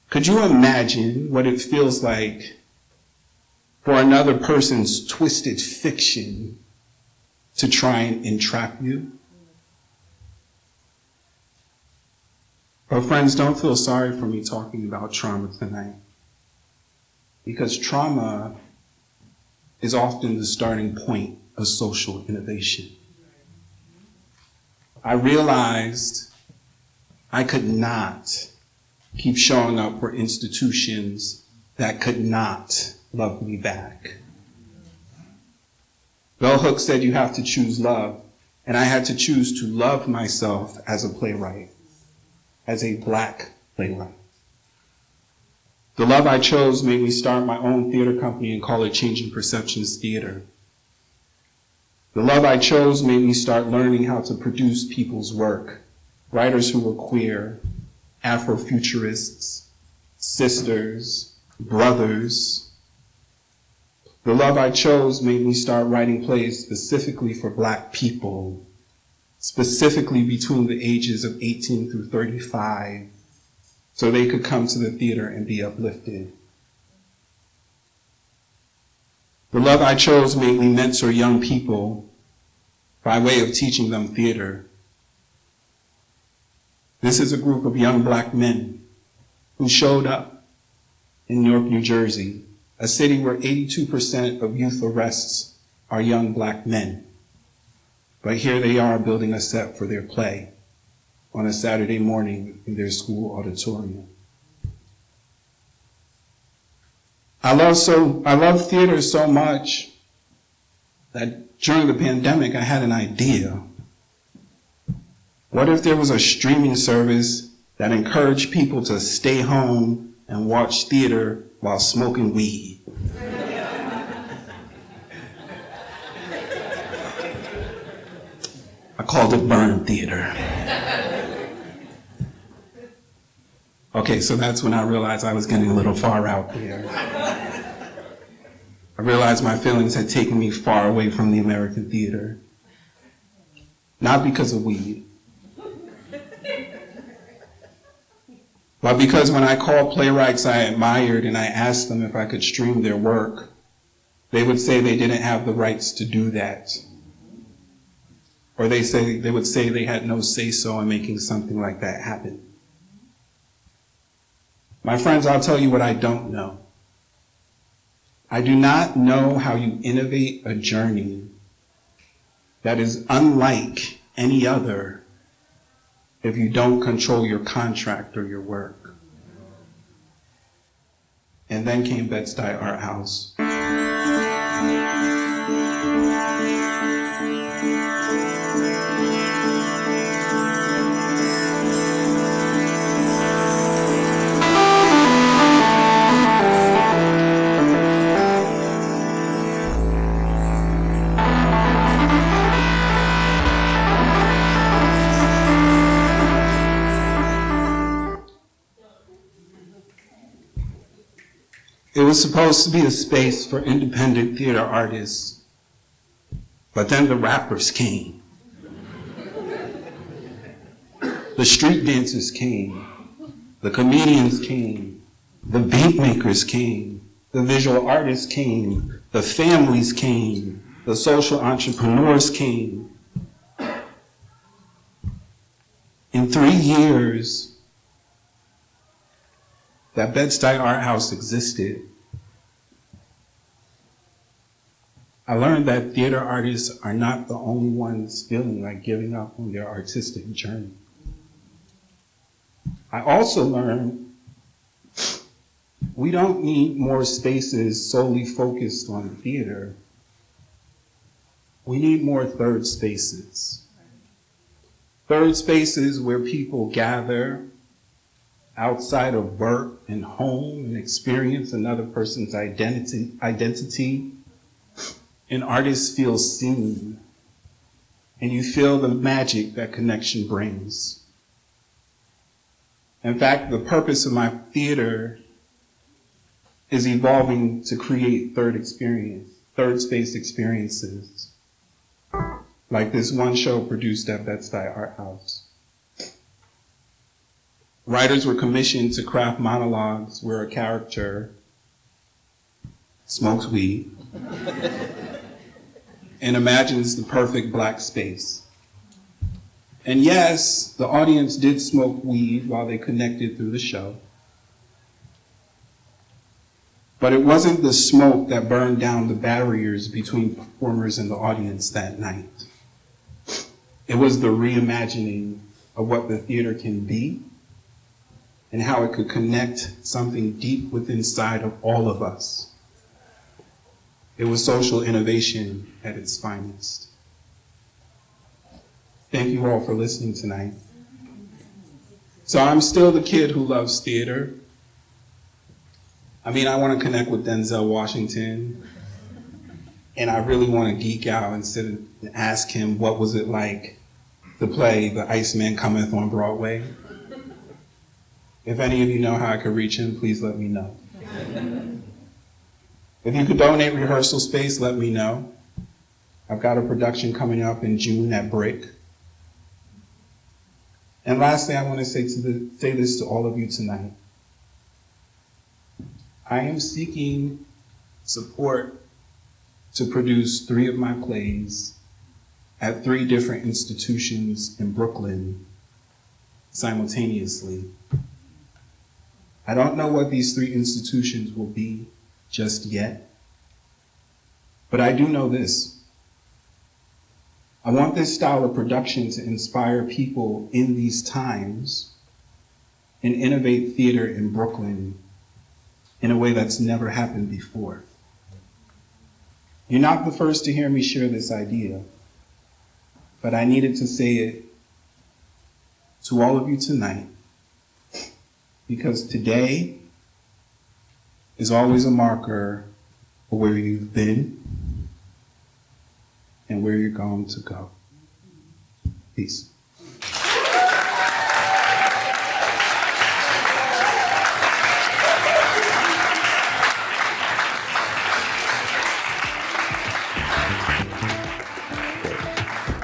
Could you imagine what it feels like for another person's twisted fiction to try and entrap you? But friends, don't feel sorry for me talking about trauma tonight, because trauma is often the starting point of social innovation. I realized I could not keep showing up for institutions that could not love me back. Bell Hooks said you have to choose love, and I had to choose to love myself as a playwright, as a black playwright. The love I chose made me start my own theater company and call it Changing Perceptions Theater. The love I chose made me start learning how to produce people's work, writers who were queer, Afrofuturists, sisters, brothers. The love I chose made me start writing plays specifically for black people, specifically between the ages of 18 through 35, so they could come to the theater and be uplifted. The love I chose made me mentor young people by way of teaching them theater. This is a group of young black men who showed up in Newark, New Jersey, a city where 82% of youth arrests are young black men. But here they are building a set for their play on a Saturday morning in their school auditorium. I love theater so much that during the pandemic I had an idea. What if there was a streaming service that encouraged people to stay home and watch theater while smoking weed? called it burn theater. Okay, so that's when I realized I was getting a little far out there. I realized my feelings had taken me far away from the American theater. Not because of weed, but because when I called playwrights I admired and I asked them if I could stream their work, they would say they didn't have the rights to do that. Or they would say they had no say-so in making something like that happen. My friends, I'll tell you what I don't know. I do not know how you innovate a journey that is unlike any other if you don't control your contract or your work. And then came Bed-Stuy Art House. It was supposed to be a space for independent theater artists, but then the rappers came. The street dancers came. The comedians came. The beat makers came. The visual artists came. The families came. The social entrepreneurs came. In 3 years that Bed-Stuy Art House existed, I learned that theater artists are not the only ones feeling like giving up on their artistic journey. I also learned we don't need more spaces solely focused on theater. We need more third spaces. Third spaces where people gather outside of work and home and experience another person's identity. And artists feel seen. And you feel the magic that connection brings. In fact, the purpose of my theater is evolving to create third space experiences. Like this one show produced at Bed-Stuy Art House. Writers were commissioned to craft monologues where a character smokes weed and imagines the perfect black space. And yes, the audience did smoke weed while they connected through the show. But it wasn't the smoke that burned down the barriers between performers and the audience that night. It was the reimagining of what the theater can be and how it could connect something deep within inside of all of us. It was social innovation at its finest. Thank you all for listening tonight. So I'm still the kid who loves theater. I mean, I want to connect with Denzel Washington, and I really want to geek out and sit and ask him what was it like to play The Iceman Cometh on Broadway. If any of you know how I could reach him, please let me know. If you could donate rehearsal space, let me know. I've got a production coming up in June at Brick. And lastly, I want to say this to all of you tonight. I am seeking support to produce 3 of my plays at 3 different institutions in Brooklyn simultaneously. I don't know what these 3 institutions will be just yet, but I do know this. I want this style of production to inspire people in these times and innovate theater in Brooklyn in a way that's never happened before. You're not the first to hear me share this idea, but I needed to say it to all of you tonight, because today is always a marker for where you've been and where you're going to go. Peace.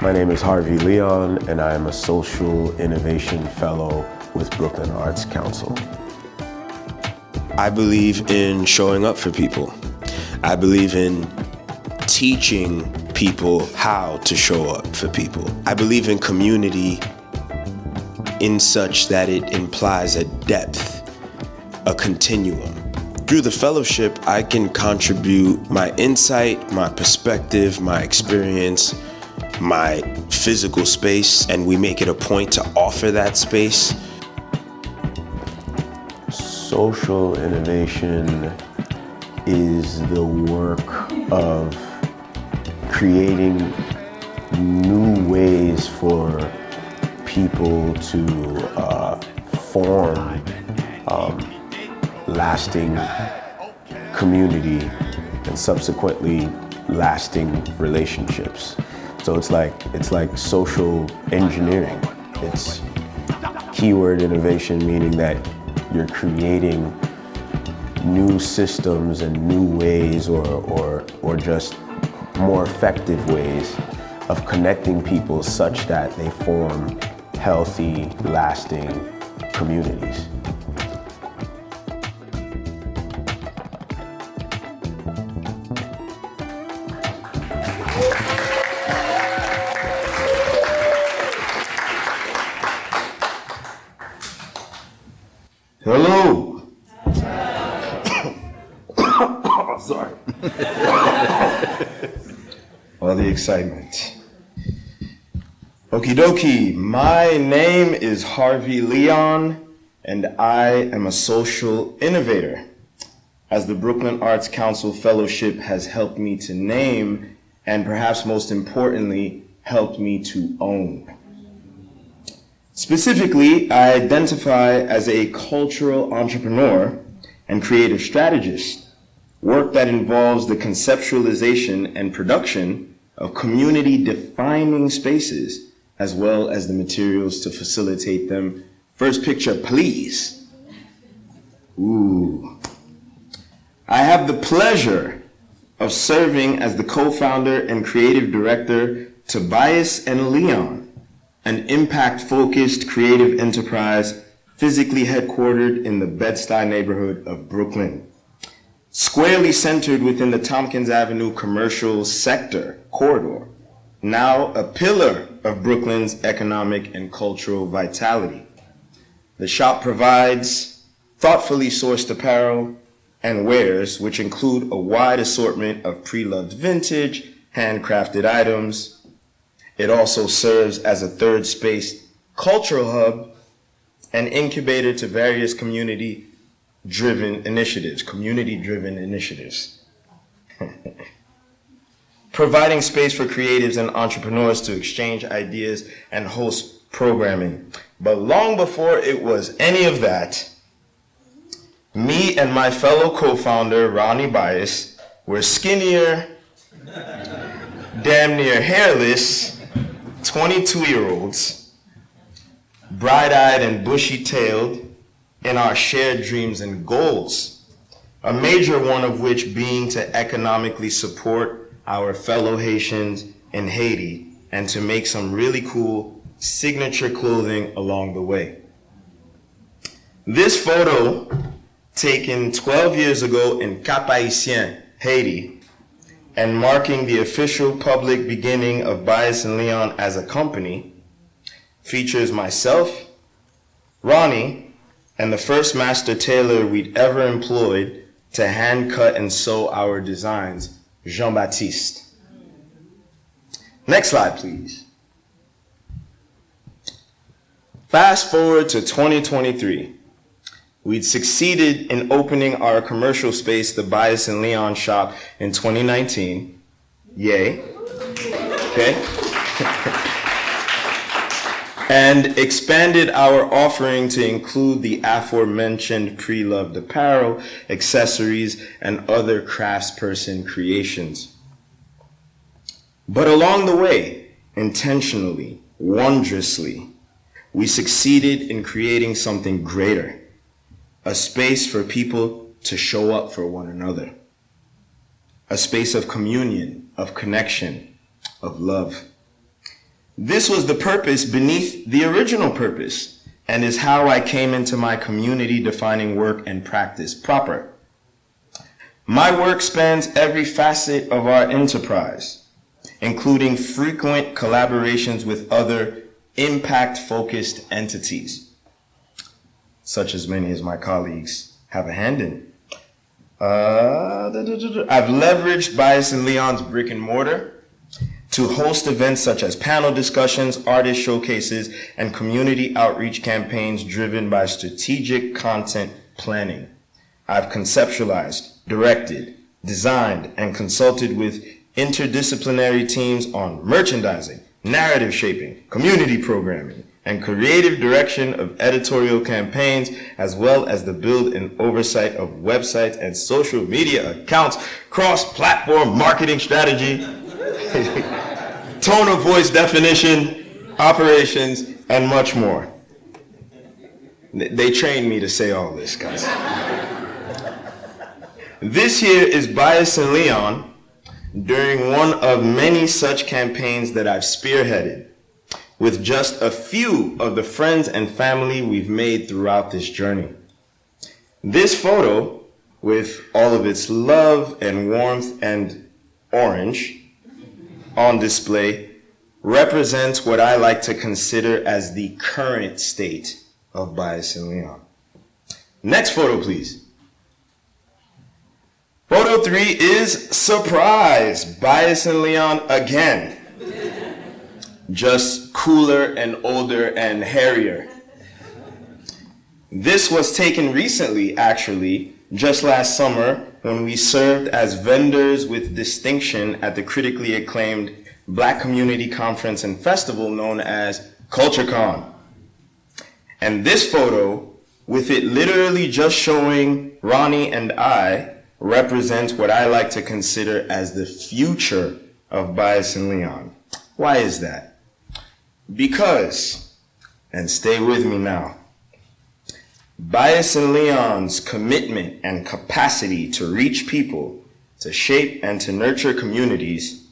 My name is Harvey Leon, and I am a Social Innovation Fellow with Brooklyn Arts Council. I believe in showing up for people. I believe in teaching people how to show up for people. I believe in community in such that it implies a depth, a continuum. Through the fellowship, I can contribute my insight, my perspective, my experience, my physical space, and we make it a point to offer that space. Social innovation is the work of creating new ways for people to form lasting community and subsequently lasting relationships. So it's like social engineering. It's keyword innovation, meaning that you're creating new systems and new ways or just more effective ways of connecting people such that they form healthy, lasting communities. Hello. Sorry. All the excitement. Okie dokie, my name is Harvey Leon, and I am a social innovator. As the Brooklyn Arts Council Fellowship has helped me to name, and perhaps most importantly, helped me to own. Specifically, I identify as a cultural entrepreneur and creative strategist, work that involves the conceptualization and production of community-defining spaces, as well as the materials to facilitate them. First picture, please. Ooh. I have the pleasure of serving as the co-founder and creative director to Bias and Leon, an impact-focused creative enterprise physically headquartered in the Bed-Stuy neighborhood of Brooklyn. Squarely centered within the Tompkins Avenue commercial sector corridor, now a pillar of Brooklyn's economic and cultural vitality. The shop provides thoughtfully sourced apparel and wares, which include a wide assortment of pre-loved vintage, handcrafted items. It also serves as a third space cultural hub and incubator to various community-driven initiatives, providing space for creatives and entrepreneurs to exchange ideas and host programming. But long before it was any of that, me and my fellow co-founder, Ronnie Bias, were skinnier, damn near hairless, 22-year-olds, bright-eyed and bushy-tailed in our shared dreams and goals, a major one of which being to economically support our fellow Haitians in Haiti and to make some really cool signature clothing along the way. This photo, taken 12 years ago in Cap-Haïtien, Haiti, and marking the official public beginning of Bias and Leon as a company, features myself, Ronnie, and the first master tailor we'd ever employed to hand cut and sew our designs, Jean-Baptiste. Next slide, please. Fast forward to 2023. We'd succeeded in opening our commercial space, the Bias and Leon shop, in 2019. Yay. Okay. And expanded our offering to include the aforementioned pre-loved apparel, accessories, and other craftsperson creations. But along the way, intentionally, wondrously. We succeeded in creating something greater, a space for people to show up for one another, a space of communion, of connection, of love. This was the purpose beneath the original purpose, and is how I came into my community-defining work and practice proper. My work spans every facet of our enterprise, including frequent collaborations with other impact-focused entities, such as many as my colleagues have a hand in. I've leveraged Bias and Leon's brick and mortar to host events such as panel discussions, artist showcases, and community outreach campaigns driven by strategic content planning. I've conceptualized, directed, designed, and consulted with interdisciplinary teams on merchandising, narrative shaping, community programming, and creative direction of editorial campaigns, as well as the build and oversight of websites and social media accounts, cross-platform marketing strategy, tone of voice definition, operations, and much more. They trained me to say all this, guys. This here is Bias and Leon during one of many such campaigns that I've spearheaded, with just a few of the friends and family we've made throughout this journey. This photo, with all of its love and warmth and orange on display, represents what I like to consider as the current state of Bias and Leon. Next photo, please. Photo 3 is surprise, Bias and Leon again. Just cooler and older and hairier. This was taken recently, actually, just last summer, when we served as vendors with distinction at the critically acclaimed Black Community Conference and Festival known as CultureCon. And this photo, with it literally just showing Ronnie and I, represents what I like to consider as the future of Bias and Leon. Why is that? Because, and stay with me now, Bias and Leon's commitment and capacity to reach people, to shape and to nurture communities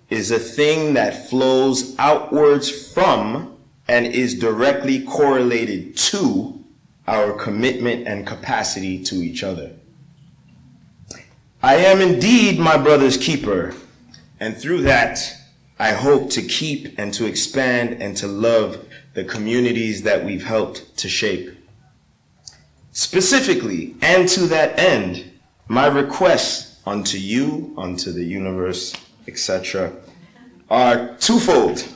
is a thing that flows outwards from and is directly correlated to our commitment and capacity to each other. I am indeed my brother's keeper, and through that, I hope to keep and to expand and to love the communities that we've helped to shape. Specifically, and to that end, my requests unto you, unto the universe, etc., are twofold.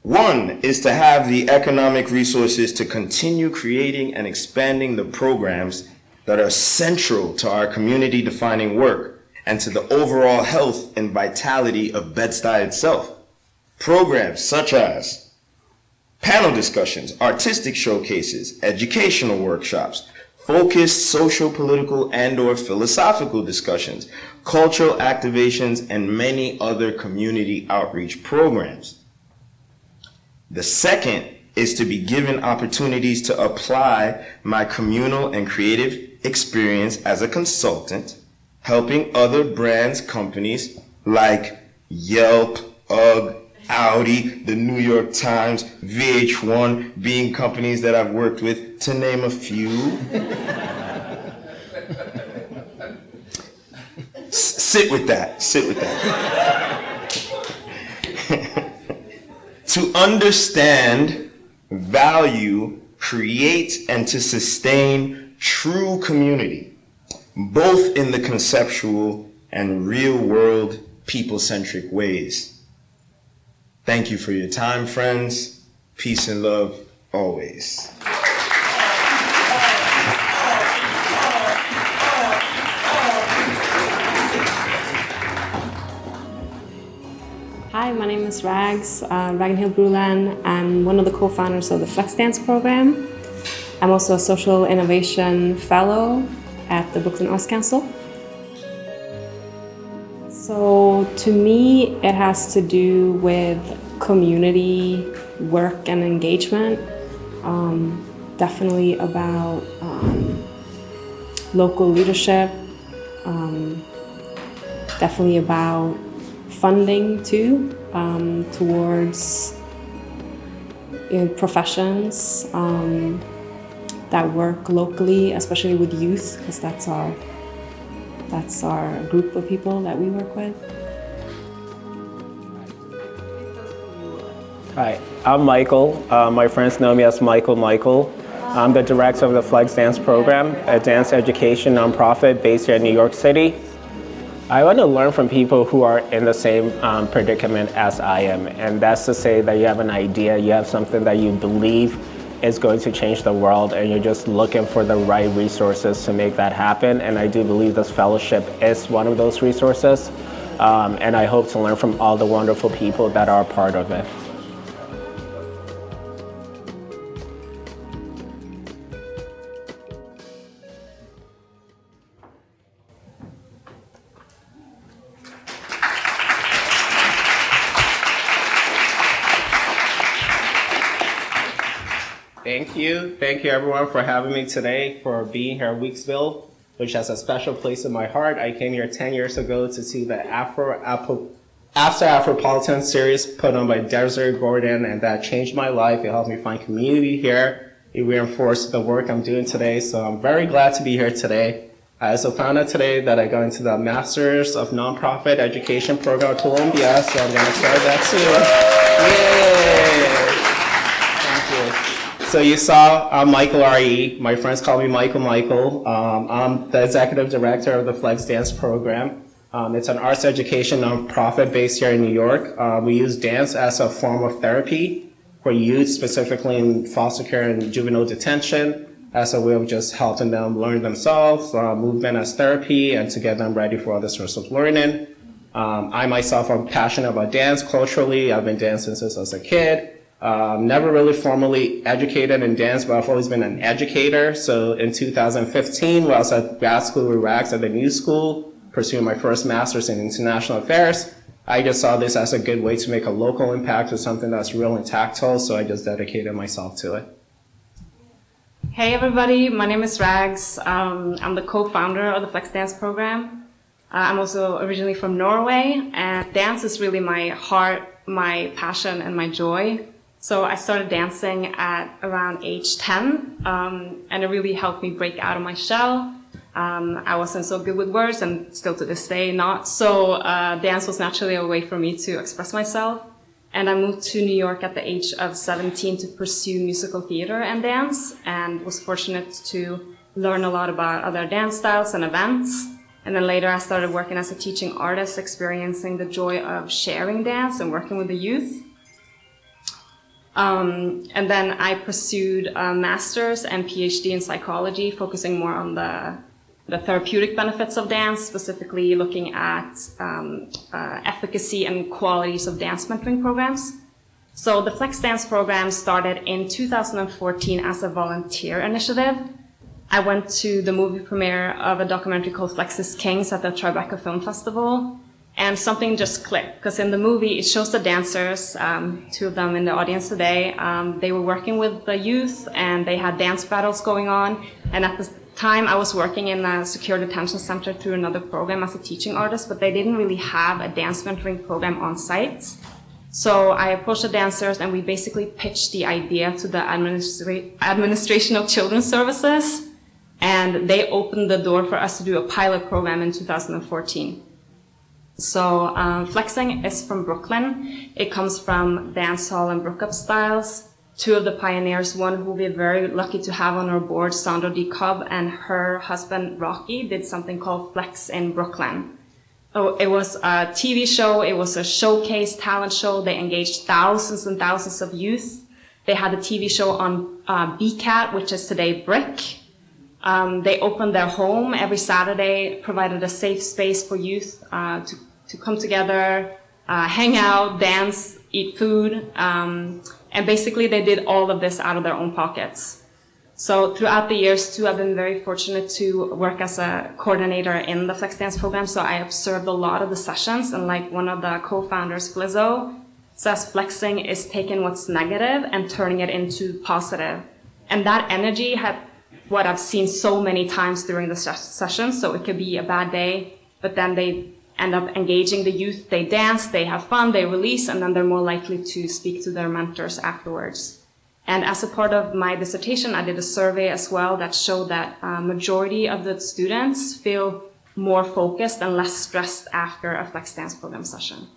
One is to have the economic resources to continue creating and expanding the programs that are central to our community-defining work and to the overall health and vitality of Bed-Stuy itself. Programs such as panel discussions, artistic showcases, educational workshops, focused social, political, and/or philosophical discussions, cultural activations, and many other community outreach programs. The second is to be given opportunities to apply my communal and creative experience as a consultant, helping other brands, companies like Yelp, UGG, Audi, the New York Times, VH1, being companies that I've worked with, to name a few. Sit with that, sit with that. To understand, value, create, and to sustain true community, both in the conceptual and real-world, people-centric ways. Thank you for your time, friends. Peace and love, always. Hi, my name is Rags, Ragenhill Bruland. I'm one of the co-founders of the Flex Dance program. I'm also a social innovation fellow at the Brooklyn Arts Council. So to me, it has to do with community work and engagement. Definitely about local leadership. Definitely about funding too, towards professions that work locally, especially with youth, because that's our group of people that we work with. Hi, I'm Michael. My friends know me as Michael. I'm the director of the Flex Dance Program, a dance education nonprofit based here in New York City. I want to learn from people who are in the same predicament as I am, and that's to say that you have an idea, you have something that you believe is going to change the world, and you're just looking for the right resources to make that happen. And I do believe this fellowship is one of those resources, and I hope to learn from all the wonderful people that are a part of it. Thank you everyone for having me today, for being here at Weeksville, which has a special place in my heart. I came here 10 years ago to see the After Afropolitan series put on by Desiree Gordon, and that changed my life. It helped me find community here. It reinforced the work I'm doing today, so I'm very glad to be here today. I also found out today that I got into the Masters of Nonprofit Education program at Columbia, so I'm going to start that soon. Yay! Thank you. So you saw, I'm Michael R.E. My friends call me Michael. I'm the executive director of the Flex Dance Program. It's an arts education nonprofit based here in New York. We use dance as a form of therapy for youth, specifically in foster care and juvenile detention, as a way of just helping them learn themselves, movement as therapy, and to get them ready for other sorts of learning. I myself am passionate about dance culturally. I've been dancing since I was a kid. Never really formally educated in dance, but I've always been an educator. So in 2015, while I was at grad school with Rags at the New School, pursuing my first master's in international affairs, I just saw this as a good way to make a local impact with something that's real and tactile, so I just dedicated myself to it. Hey everybody, my name is Rags. I'm the co-founder of the Flex Dance Program. I'm also originally from Norway, and dance is really my heart, my passion, and my joy. So I started dancing at around age 10, and it really helped me break out of my shell. I wasn't so good with words, and still to this day not, so dance was naturally a way for me to express myself. And I moved to New York at the age of 17 to pursue musical theater and dance, and was fortunate to learn a lot about other dance styles and events. And then later I started working as a teaching artist, experiencing the joy of sharing dance and working with the youth. And then I pursued a master's and PhD in psychology, focusing more on the therapeutic benefits of dance, specifically looking at efficacy and qualities of dance mentoring programs. So the Flex Dance Program started in 2014 as a volunteer initiative. I went to the movie premiere of a documentary called Flex is Kings at the Tribeca Film Festival. And something just clicked, because in the movie, it shows the dancers, two of them in the audience today. They were working with the youth, and they had dance battles going on. And at the time, I was working in a secure detention center through another program as a teaching artist, but they didn't really have a dance mentoring program on site. So I approached the dancers, and we basically pitched the idea to the Administration of Children's Services. And they opened the door for us to do a pilot program in 2014. So flexing is from Brooklyn. It comes from dancehall and brookup styles. Two of the pioneers, one who we're very lucky to have on our board, Sandra D. Cobb, and her husband, Rocky, did something called Flex in Brooklyn. Oh, it was a TV show. It was a showcase talent show. They engaged thousands and thousands of youth. They had a TV show on BCAT, which is today BRIC. They opened their home every Saturday, provided a safe space for youth to come together, hang out, dance, eat food, and basically they did all of this out of their own pockets. So throughout the years too, I've been very fortunate to work as a coordinator in the Flex Dance Program, so I observed a lot of the sessions, and like one of the co-founders, Flizzo, says flexing is taking what's negative and turning it into positive. And that energy had what I've seen so many times during the session. So it could be a bad day, but then they end up engaging the youth. They dance, they have fun, they release, and then they're more likely to speak to their mentors afterwards. And as a part of my dissertation, I did a survey as well that showed that majority of the students feel more focused and less stressed after a flex dance program session.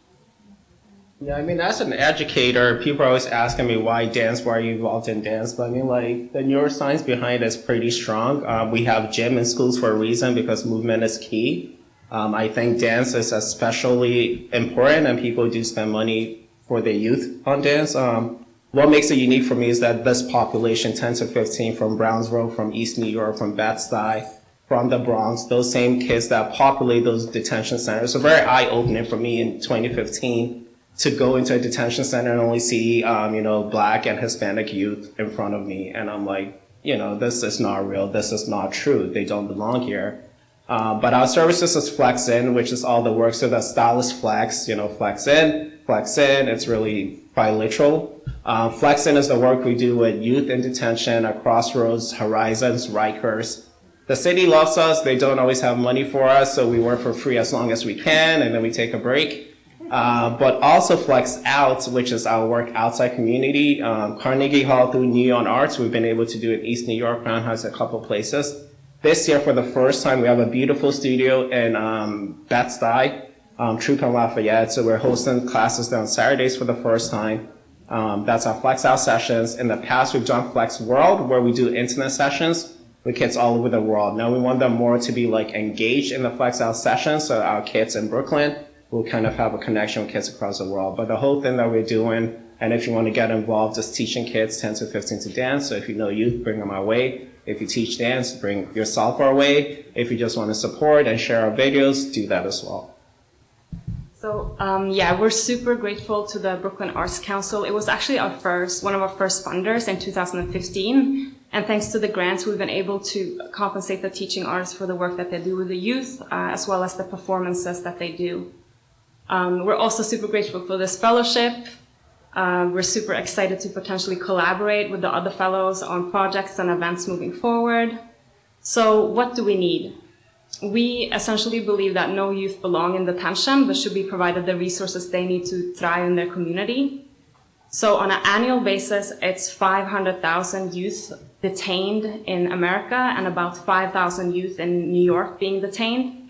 Yeah, I mean, as an educator, people are always asking me why dance, why are you involved in dance? But I mean, like, the neuroscience behind it is pretty strong. We have gym in schools for a reason because movement is key. I think dance is especially important, and people do spend money for their youth on dance. What makes it unique for me is that this population, 10 to 15 from Brownsville, from East New York, from Bed-Stuy, from the Bronx, those same kids that populate those detention centers. So very eye-opening for me in 2015 to go into a detention center and only see, Black and Hispanic youth in front of me. And I'm like, this is not real. This is not true. They don't belong here. But our services is flex in, which is all the work. So the style is flex, flex in, flex in. It's really biliteral. Flex in is the work we do with youth in detention at Crossroads, Horizons, Rikers. The city loves us. They don't always have money for us, so we work for free as long as we can, and then we take a break. But also flex out, which is our work outside community. Carnegie Hall through Neon Arts, we've been able to do it East New York, Crown Heights, a couple places. This year, for the first time, we have a beautiful studio in Bed-Stuy, Troup and Lafayette. So we're hosting classes there on Saturdays for the first time. That's our Flex Out sessions. In the past, we've done Flex World, where we do internet sessions with kids all over the world. Now we want them more to be like engaged in the Flex Out sessions. So our kids in Brooklyn will kind of have a connection with kids across the world. But the whole thing that we're doing, and if you want to get involved, is teaching kids 10 to 15 to dance. So if you know youth, bring them our way. If you teach dance, bring yourself our way. If you just want to support and share our videos, do that as well. So we're super grateful to the Brooklyn Arts Council. It was actually one of our first funders in 2015. And thanks to the grants, we've been able to compensate the teaching artists for the work that they do with the youth, as well as the performances that they do. We're also super grateful for this fellowship. We're super excited to potentially collaborate with the other fellows on projects and events moving forward. So what do we need? We essentially believe that no youth belong in detention, but should be provided the resources they need to thrive in their community. So on an annual basis, it's 500,000 youth detained in America and about 5,000 youth in New York being detained.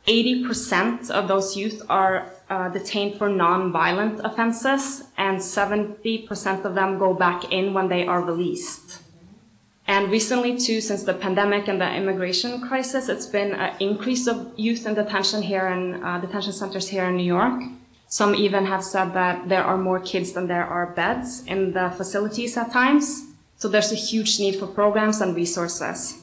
80% of those youth are detained for non-violent offenses, and 70% of them go back in when they are released. And recently, too, since the pandemic and the immigration crisis, it's been an increase of youth in detention here in detention centers here in New York. Some even have said that there are more kids than there are beds in the facilities at times. So there's a huge need for programs and resources.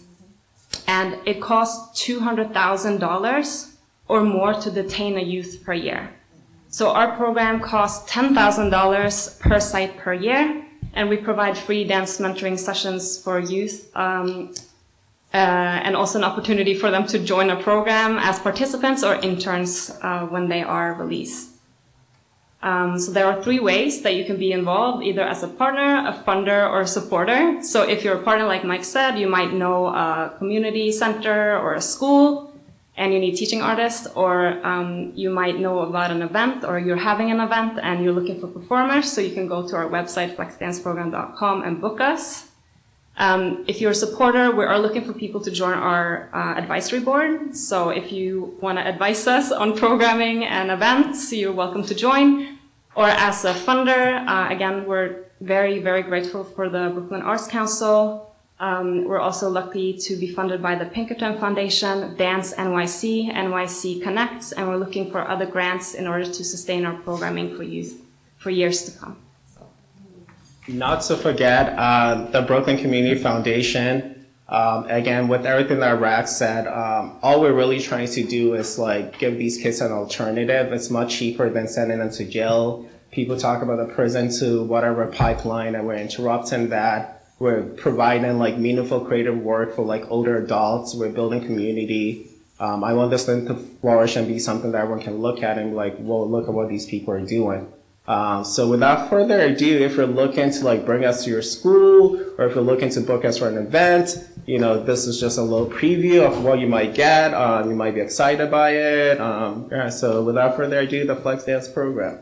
And it costs $200,000 or more to detain a youth per year. So our program costs $10,000 per site per year, and we provide free dance mentoring sessions for youth, and also an opportunity for them to join a program as participants or interns when they are released. So there are 3 ways that you can be involved, either as a partner, a funder, or a supporter. So if you're a partner, like Mike said, you might know a community center or a school, and you need teaching artists, or you might know about an event, or you're having an event and you're looking for performers, so you can go to our website, flexdanceprogram.com, and book us. If you're a supporter, we are looking for people to join our advisory board. So if you want to advise us on programming and events, you're welcome to join. Or as a funder, again, we're very, very grateful for the Brooklyn Arts Council. We're also lucky to be funded by the Pinkerton Foundation, Dance NYC, NYC Connects, and we're looking for other grants in order to sustain our programming for youth for years to come. Not to forget the Brooklyn Community Foundation. Again, with everything that Rax said, all we're really trying to do is like give these kids an alternative. It's much cheaper than sending them to jail. People talk about the prison to whatever pipeline, and we're interrupting that. We're providing like meaningful creative work for like older adults. We're building community. I want this thing to flourish and be something that everyone can look at and be like, well, look at what these people are doing. So without further ado, if you're looking to like bring us to your school, or if you're looking to book us for an event, you know, this is just a little preview of what you might get. You might be excited by it. Yeah, so without further ado, the Flex Dance program.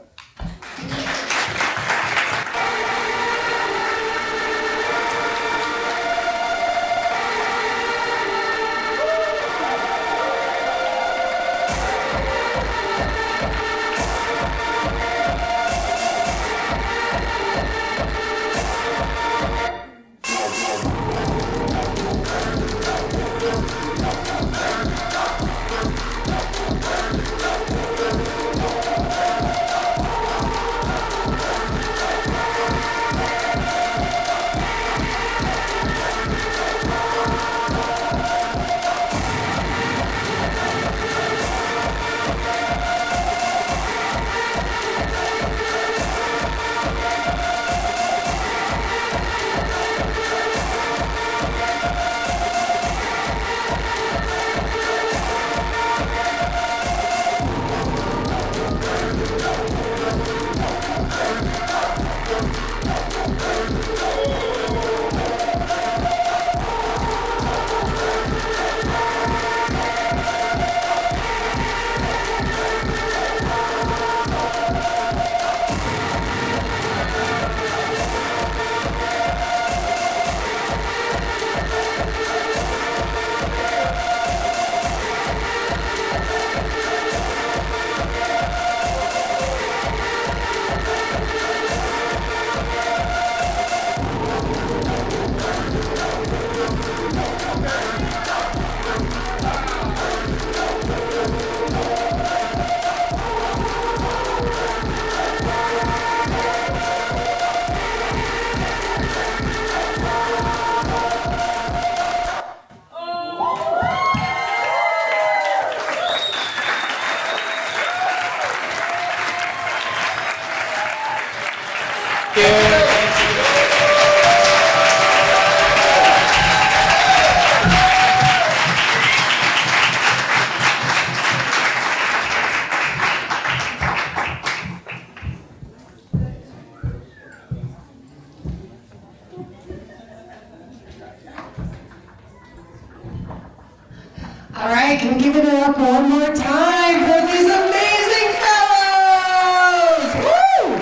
All right, can we give it up one more time for these amazing fellows? Woo!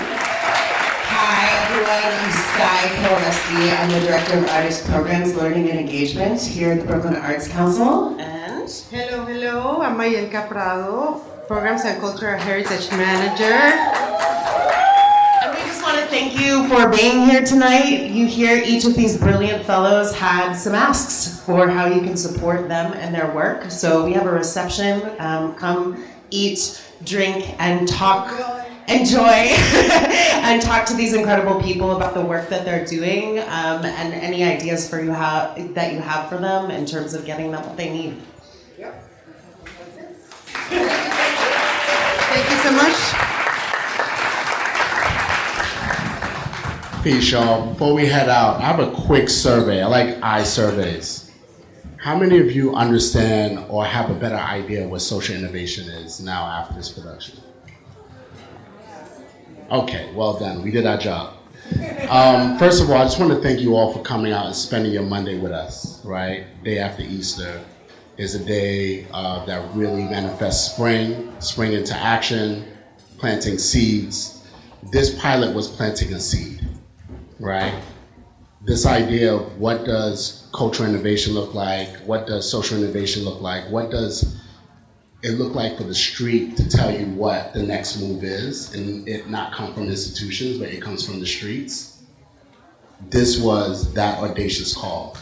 Hi, everyone. I'm Sky Kilnesky. I'm the Director of Artist Programs, Learning and Engagement here at the Brooklyn Arts Council. And hello, I'm Mayelka Prado, Programs and Cultural Heritage Manager. Thank you for being here tonight. You hear each of these brilliant fellows had some asks for how you can support them and their work. So we have a reception. Come eat, drink, and talk, enjoy, and talk to these incredible people about the work that they're doing and any ideas for that you have for them in terms of getting them what they need. Yep. Thank you so much. Peace, y'all. Before we head out, I have a quick survey. I like eye surveys. How many of you understand or have a better idea what social innovation is now after this production? Okay, well done. We did our job. First of all, I just want to thank you all for coming out and spending your Monday with us, right? Day after Easter is a day that really manifests spring into action, planting seeds. This pilot was planting a seed. Right? This idea of what does cultural innovation look like? What does social innovation look like? What does it look like for the street to tell you what the next move is and it not come from institutions, but it comes from the streets? This was that audacious call.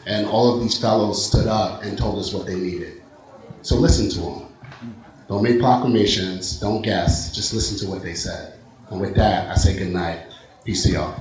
And all of these fellows stood up and told us what they needed. So listen to them. Don't make proclamations, don't guess, just listen to what they said. And with that, I say good night. Peace to y'all.